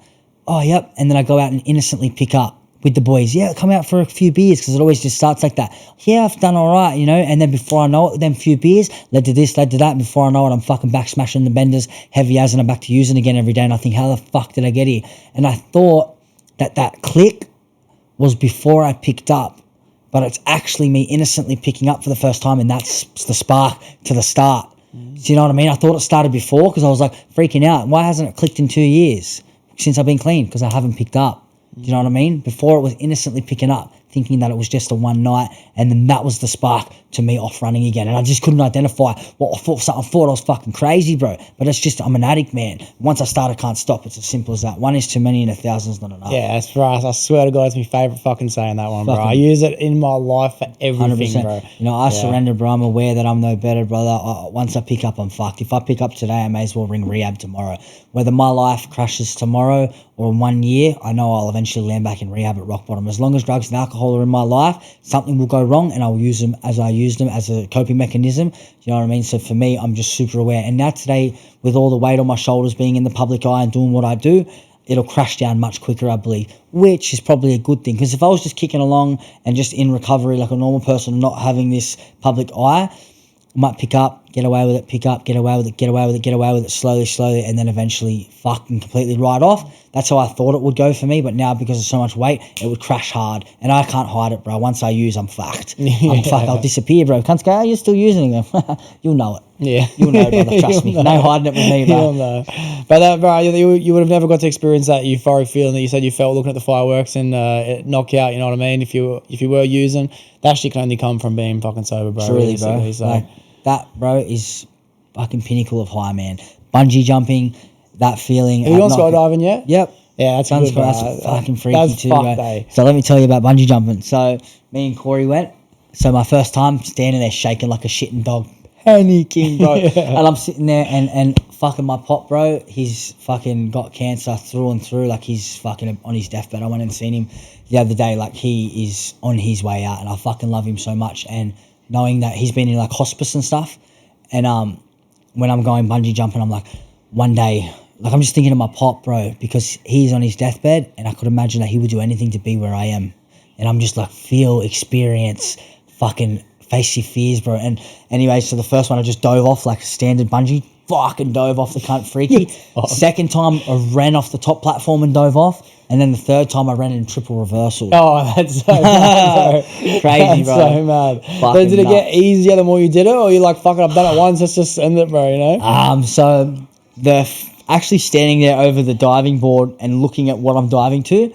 Oh, yep. And then I go out and innocently pick up with the boys. Yeah, come out for a few beers, because it always just starts like that. Yeah, I've done all right, you know. And then before I know it, them few beers led to this, led to that. And before I know it, I'm fucking back smashing the benders, heavy as, and I'm back to using again every day. And I think, how the fuck did I get here? And I thought that click was before I picked up, but it's actually me innocently picking up for the first time, and that's the spark to the start. Do you know what I mean? I thought it started before, because I was like freaking out. Why hasn't it clicked in 2 years since I've been clean? Because I haven't picked up. Do you know what I mean? Before, it was innocently picking up, thinking that it was just a one night, and then that was the spark to me off running again. And I just couldn't identify what I thought. I thought I was fucking crazy, bro. But it's just, I'm an addict, man. Once I start, I can't stop. It's as simple as that. One is too many and 1,000's not enough. Yeah, that's right. I swear to God, it's my favourite fucking saying, that one, bro. I use it in my life for everything, 100%. Bro. You know, I surrender, bro. I'm aware that I'm no better, brother. Once I pick up, I'm fucked. If I pick up today, I may as well ring rehab tomorrow. Whether my life crashes tomorrow or in 1 year, I know I'll eventually land back in rehab at rock bottom. As long as drugs and alcohol are in my life, something will go wrong, and I'll use them as I use them as a coping mechanism. Do you know what I mean? So for me, I'm just super aware. And now today, with all the weight on my shoulders, being in the public eye and doing what I do, it'll crash down much quicker, I believe, which is probably a good thing. Because if I was just kicking along and just in recovery like a normal person, not having this public eye, I might pick up, get away with it, pick up, get away with it, get away with it, get away with it, slowly, and then eventually fucking completely ride off. That's how I thought it would go for me, but now because of so much weight, it would crash hard, and I can't hide it, bro. Once I use, I'm fucked. I'm fucked. I'll disappear, bro. Cunts go, oh, you're still using it. You'll know it. Yeah. You'll know, brother. Trust me. No hiding it with me, bro. You'll know. But that, bro, you would have never got to experience that euphoric feeling that you said you felt looking at the fireworks and knockout, you know what I mean? If you were using, that shit can only come from being fucking sober, bro. Truly, bro. So. Like, that, bro, is fucking pinnacle of high, man. Bungee jumping, that feeling. Have you gone skydiving yet? Yep. Yeah, that's good, That's fucking freaky that's too, fucked, bro. eh? So let me tell you about bungee jumping. So me and Corey went. So my first time standing there shaking like a shitting dog, panicking, bro. And I'm sitting there and fucking my pop, bro, he's fucking got cancer through and through. Like he's fucking on his deathbed. I went and seen him the other day. Like he is on his way out, and I fucking love him so much. And knowing that he's been in like hospice and stuff, and when I'm going bungee jumping, I'm like, one day, like I'm just thinking of my pop, bro, because he's on his deathbed, and I could imagine that he would do anything to be where I am. And I'm just like, feel, experience, fucking face your fears, bro. And anyway, so the first one I just dove off like standard bungee, fucking dove off the cunt freaky. Second time I ran off the top platform and dove off. And then the third time I ran in triple reversal. Oh, that's so mad, bro. Crazy, bro. So mad. But Fucking did it get nuts. easier the more you did it, or you like, fuck it, I've done it once, let's just end it, bro, you know? So actually standing there over the diving board and looking at what I'm diving to,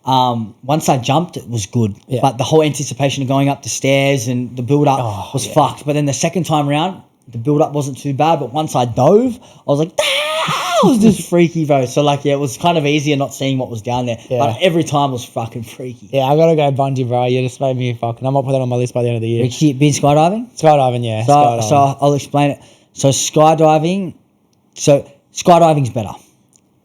once I jumped, it was good. Yeah. But the whole anticipation of going up the stairs and the build-up was fucked. But then the second time round, the build-up wasn't too bad. But once I dove, I was like, it was just freaky, bro. So, like, yeah, it was kind of easier not seeing what was down there. Yeah. But every time was fucking freaky. Yeah, I gotta go bungee, bro. You just made me fucking, I might put that on my list by the end of the year. Been skydiving? Skydiving, yeah. So I'll explain it. So skydiving's better.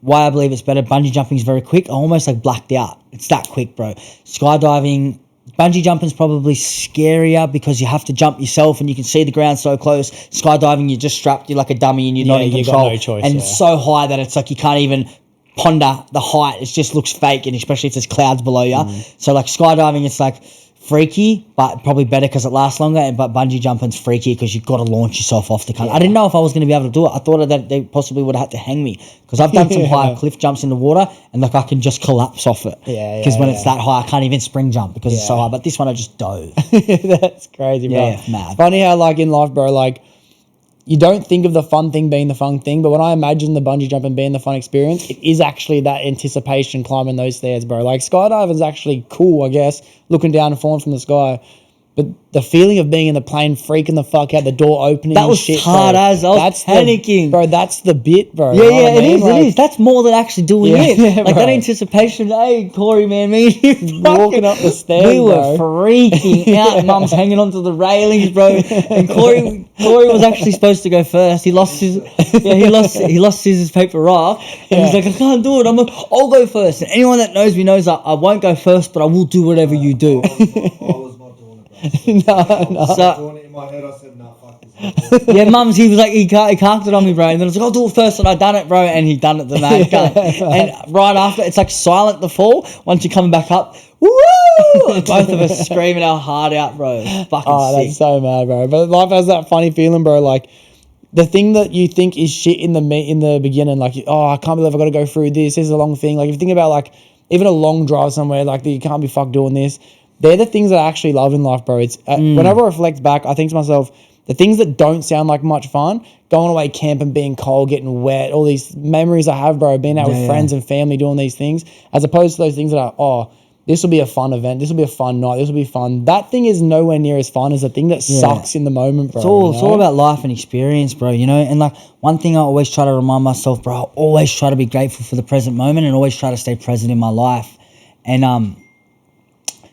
Why I believe it's better, bungee jumping is very quick. I almost like blacked out. It's that quick, bro. Skydiving, bungee jumping is probably scarier because you have to jump yourself and you can see the ground so close. Skydiving, you're just strapped, you're like a dummy and you're not in control. Got no choice, and it's so high that it's like you can't even ponder the height. It just looks fake, and especially if there's clouds below you. So like skydiving, it's like freaky, but probably better because it lasts longer. But bungee jumping's freaky because you've got to launch yourself off the cunt. I didn't know if I was going to be able to do it. I thought that they possibly would have had to hang me because I've done some high cliff jumps in the water and like I can just collapse off it. Because when it's that high, I can't even spring jump because it's so high. But this one I just dove. That's crazy, bro. Yeah, mad. Funny how like in life, bro, like you don't think of the fun thing being the fun thing, but when I imagine the bungee jumping being the fun experience, it is actually that anticipation climbing those stairs, bro. Like skydiving's actually cool, I guess, looking down and falling from the sky. But the feeling of being in the plane, freaking the fuck out, the door opening, That was shit, hard bro. as I was panicking. Bro, that's the bit, bro. Yeah, You know what I it mean? is. Like, It is. That's more than actually doing it. Yeah, Like bro. that anticipation. Hey, Corey, man, me and you Walking up the stairs, we were bro. freaking out. Mum's hanging onto the railings, bro. And Corey was actually supposed to go first. He lost scissors, paper, rock. And he's like, I can't do it. I'm like, I'll go first. And anyone that knows me knows that I won't go first, but I will do whatever you do. I was not doing it, bro. I was doing it in my head. I said, nah, fuck this. Yeah, Mum's, he was like, he carked it on me, bro. And then I was like, I'll do it first. And I done it, bro. And he done it, the man. And right after, it's like silent, the fall. Once you're coming back up, woo! Both of us screaming our heart out, bro. Fucking sick. That's so mad, bro. But life has that funny feeling, bro. Like the thing that you think is shit in the beginning, like, oh, I can't believe I got to go through this. This is a long thing. Like if you think about like even a long drive somewhere, like you can't be fucked doing this. They're the things that I actually love in life, bro. It's whenever I reflect back, I think to myself, the things that don't sound like much fun, going away camping, being cold, getting wet, all these memories I have, bro, being out with friends and family doing these things, as opposed to those things that are, oh, this will be a fun event, this will be a fun night, this will be fun. That thing is nowhere near as fun as the thing that sucks in the moment, bro. It's all about life and experience, bro, you know? And like one thing I always try to remind myself, bro, I always try to be grateful for the present moment and always try to stay present in my life. And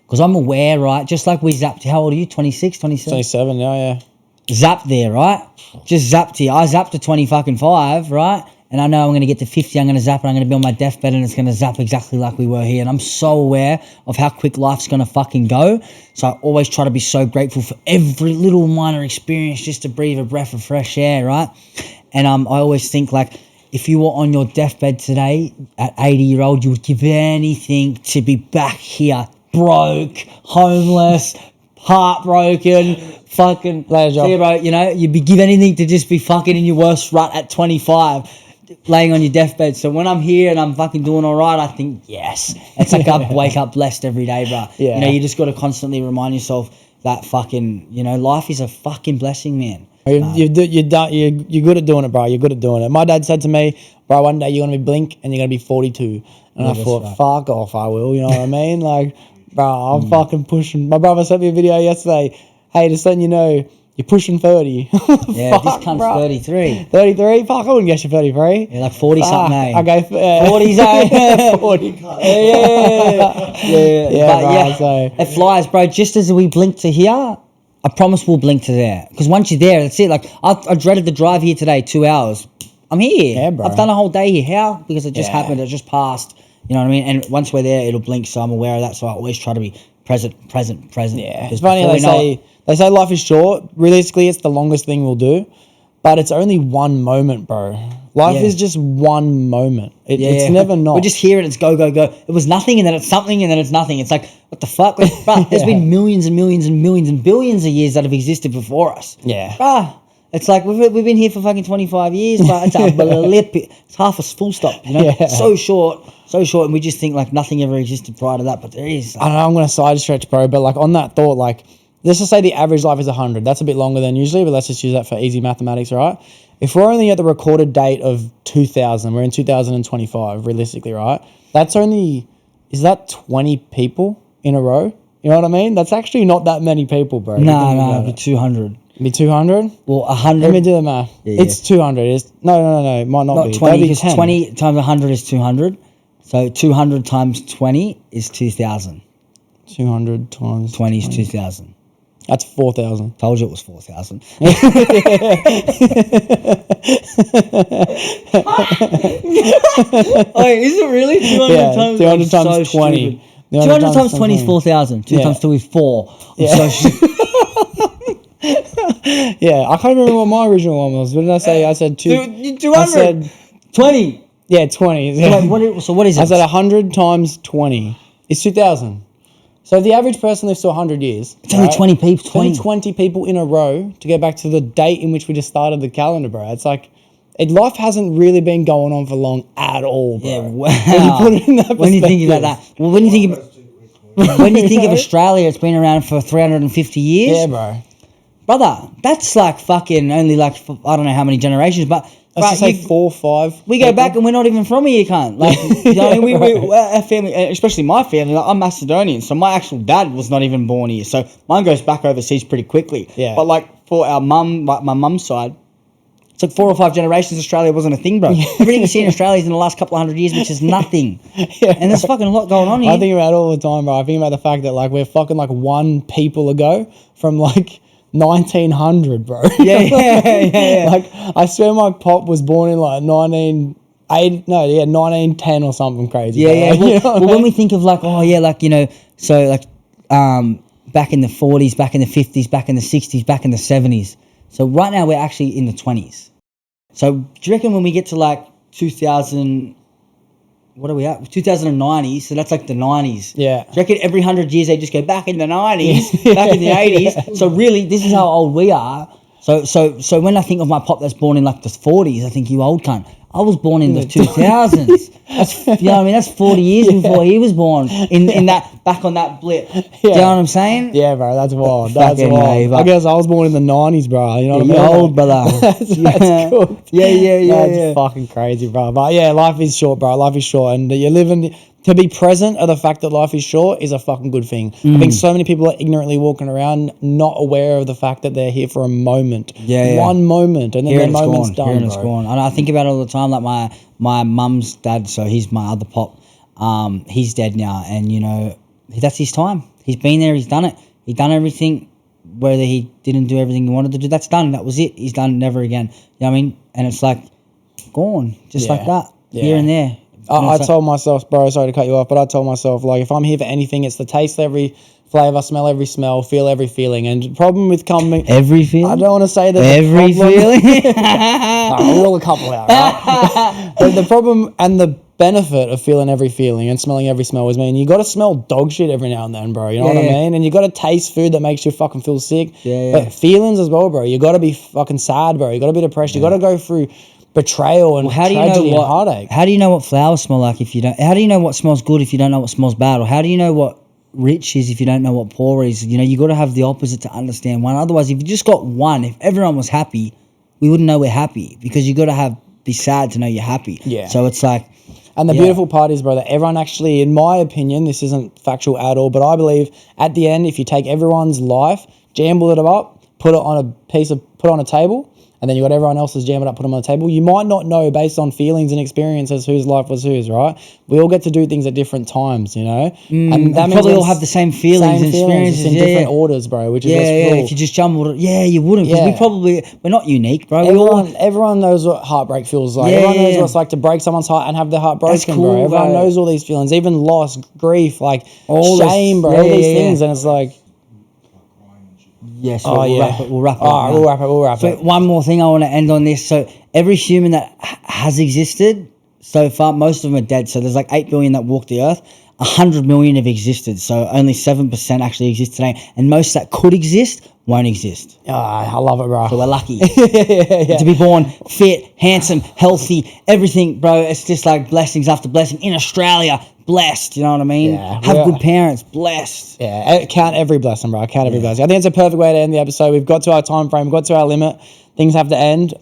because I'm aware, right? Just like we zapped, how old are you? 26, 27? 27 now, yeah. Zapped there, right? Just zapped here. I zapped to 25, right? And I know I'm going to get to 50, I'm going to zap and I'm going to be on my deathbed and it's going to zap exactly like we were here. And I'm so aware of how quick life's going to fucking go. So I always try to be so grateful for every little minor experience just to breathe a breath of fresh air, right? And I always think like, if you were on your deathbed today at 80-year-old, you would give anything to be back here, broke, homeless, heartbroken, fucking. Later, Joel. See, bro, you know, you'd be give anything to just be fucking in your worst rut at 25, laying on your deathbed. So when I'm here and I'm fucking doing all right, I think, yes. It's like I wake up blessed every day, bro. Yeah. You know, you just got to constantly remind yourself that fucking, you know, life is a fucking blessing, man. You're good at doing it, bro. You're good at doing it. My dad said to me, bro, one day you're going to be blink and you're going to be 42. And I thought, fuck off, I will. You know what I mean? Like, bro, I'm fucking pushing. My brother sent me a video yesterday. Hey, just letting you know, you're pushing 30. Yeah, this comes 33. 33? Fuck, I wouldn't guess you're 33. Yeah, like 40 something, eh? I go 40s, eh? 40. Yeah, but bro, yeah, so. it flies, bro. Just as we blink to here, I promise we'll blink to there. Because once you're there, that's it. Like, I dreaded the drive here today, 2 hours. I'm here. Yeah, bro. I've done a whole day here. How? Because it just happened. It just passed. You know what I mean? And once we're there, it'll blink. So I'm aware of that. So I always try to be present. Yeah. It's funny, they say life is short. Realistically, it's the longest thing we'll do. But it's only one moment, bro. Life is just one moment. It's never not. We're just here and it's go, go, go. It was nothing and then it's something and then it's nothing. It's like, what the fuck? Like, bruh, there's been millions and millions and millions and billions of years that have existed before us. Yeah. Bruh, it's like we've been here for fucking 25 years, but it's a blip. It's half a full stop, you know? Yeah. So short. And we just think like nothing ever existed prior to that, but there is. I don't know, I'm going to side stretch, bro, but like on that thought, like, let's just say the average life is 100. That's a bit longer than usually, but let's just use that for easy mathematics, right? If we're only at the recorded date of 2000, we're in 2025, realistically, right? That's only, is that 20 people in a row? You know what I mean? That's actually not that many people, bro. No, it'd be 200. Be 200? Well, 100. Let me do the math. Yeah, it's 200. It's, no. It might not be. 20, That'd be because 10. 20 times 100 is 200. So 200 times 20 is 2,000. 200 times 20 is 2,000. That's 4,000. Told you it was 4,000. Wait, is it really? 200 times? 200 times 20. 200 times 20 is 4,000. 2 times 2 is 4. Yeah. Yeah, I can't remember what my original one was. What did I say? I said 200. I said 20. Yeah, 20. So, what is it? I said 100 times 20 is 2,000. So if the average person lives to 100 years, it's only 20 people. 20 people in a row to get back to the date in which we just started the calendar, bro. It's like, life hasn't really been going on for long at all, bro. Yeah, wow. When you put it in that when you think about that, well, when you think of Australia, it's been around for 350 years. Yeah, bro. Brother, that's like fucking only like, I don't know how many generations, but Let's just say 4 or 5. We go back and we're not even from here, cunt. Like, you know, our family, especially my family, like, I'm Macedonian, so my actual dad was not even born here. So mine goes back overseas pretty quickly. Yeah. But like for our mum, like my mum's side, it's like 4 or 5 generations. Australia wasn't a thing, bro. Everything you see in Australia is in the last couple of 100 years, which is nothing. Yeah, and there's fucking a lot going on here. I think about it all the time, bro. I think about the fact that like we're fucking like one people ago from like 1900, bro. Yeah. Like, I swear my pop was born in like 1910 or something crazy. Yeah. Bro. Well, when we think of like, oh yeah, like, you know, so like back in the 40s, back in the 50s, back in the 60s, back in the 70s. So right now we're actually in the 20s. So do you reckon when we get to like 2000, what are we at? 2090, so that's like the 90s. Yeah. Do you reckon every 100 years they just go back in the 90s, back in the 80s? So really, this is how old we are. So when I think of my pop that's born in like the 40s, I think, you old cunt. I was born in the 2000s. That's, you know what I mean? That's 40 years before he was born in that, back on that blip. Yeah. Do you know what I'm saying? Yeah, bro, that's wild. That's wild. I guess I was born in the 90s, bro. You know what I mean? You're old, brother. That's cool. Yeah. That's fucking crazy, bro. But yeah, life is short, bro. Life is short. And you're living... To be present of the fact that life is short is a fucking good thing. I think so many people are ignorantly walking around not aware of the fact that they're here for a moment. Yeah. One moment, and then their moment's done, Here and it's gone. And I think about it all the time, like my mum's dad, so he's my other pop, he's dead now, and, you know, that's his time. He's been there, he's done it. He's done everything, whether he didn't do everything he wanted to do, that's done. That was it. He's done, never again. You know what I mean? And it's like, gone, just like that, here and there. I told myself, bro, sorry to cut you off, but I told myself, like, if I'm here for anything, it's to taste every flavour, smell every smell, feel every feeling. And the problem with coming... Every feeling? I don't want to say that every feeling? I'll roll a couple out, right? But the problem and the benefit of feeling every feeling and smelling every smell is, man, you got to smell dog shit every now and then, bro. You know what I mean? And you got to taste food that makes you fucking feel sick. But feelings as well, bro. You got to be fucking sad, bro. You got to be depressed. You got to go through betrayal and tragedy and heartache. How do you know what flowers smell like if you don't? How do you know what smells good if you don't know what smells bad? Or how do you know what rich is if you don't know what poor is? You know, you got to have the opposite to understand one. Otherwise, if you just got one, if everyone was happy, we wouldn't know we're happy, because you got to be sad to know you're happy. Yeah. So it's like. And the beautiful part is, bro, that everyone actually, in my opinion, this isn't factual at all, but I believe at the end, if you take everyone's life, jumble it up, put it on a table, and then you got everyone else's jam it up, put them on the table, you might not know based on feelings and experiences whose life was whose, right? We all get to do things at different times, you know? And that probably all have the same feelings and experiences in different orders, bro, which is what's cool. If you just jumbled it, you wouldn't, because we're not unique, bro. Everyone knows what heartbreak feels like. Everyone knows what it's like to break someone's heart and have their heart broken, cool, bro. Everyone knows all these feelings, even loss, grief, like all shame, bro, all these things, and it's like... Yes, we'll wrap it. We'll wrap it. So one more thing I want to end on this. So every human that has existed so far, most of them are dead. So there's like 8 billion that walk the earth. 100 million have existed. So only 7% actually exist today. And most that could exist won't exist. I love it, bro. So we're lucky to be born fit, handsome, healthy, everything, bro. It's just like blessings after blessing. In Australia, blessed, you know what I mean? Have good parents, blessed. Count every blessing, bro. Count every blessing. I think it's a perfect way to end the episode. We've got to our time frame. We've got to our limit. Things have to end.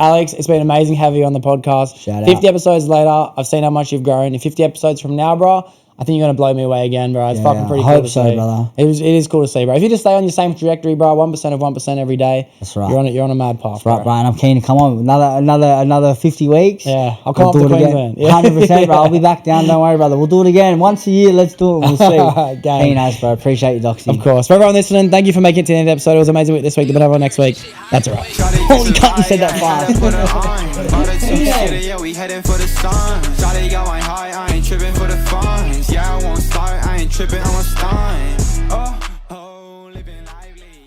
Alex, it's been amazing having you on the podcast. Shout 50 episodes later, I've seen how much you've grown. In 50 episodes from now, bro, I think you're going to blow me away again, bro. It's fucking pretty cool to see. Brother. It is cool to see, bro. If you just stay on your same trajectory, bro, 1% of 1% every day. That's right. You're on a mad path, right, Brian. I'm keen to come on. Another 50 weeks. Yeah, I'll come up to Queensland. 100%, bro. I'll be back down. Don't worry, brother. We'll do it again. Once a year, let's do it. We'll see. Keen as, bro. Appreciate you, Doxie. Of course. For everyone listening, thank you for making it to the end of the episode. It was an amazing week this week. But next week. That's all right. Holy cunt, you said that fast. Yeah, we heading for the sun. Shawty going high, I ain't tripping for the funds. Yeah, I won't start, I ain't tripping.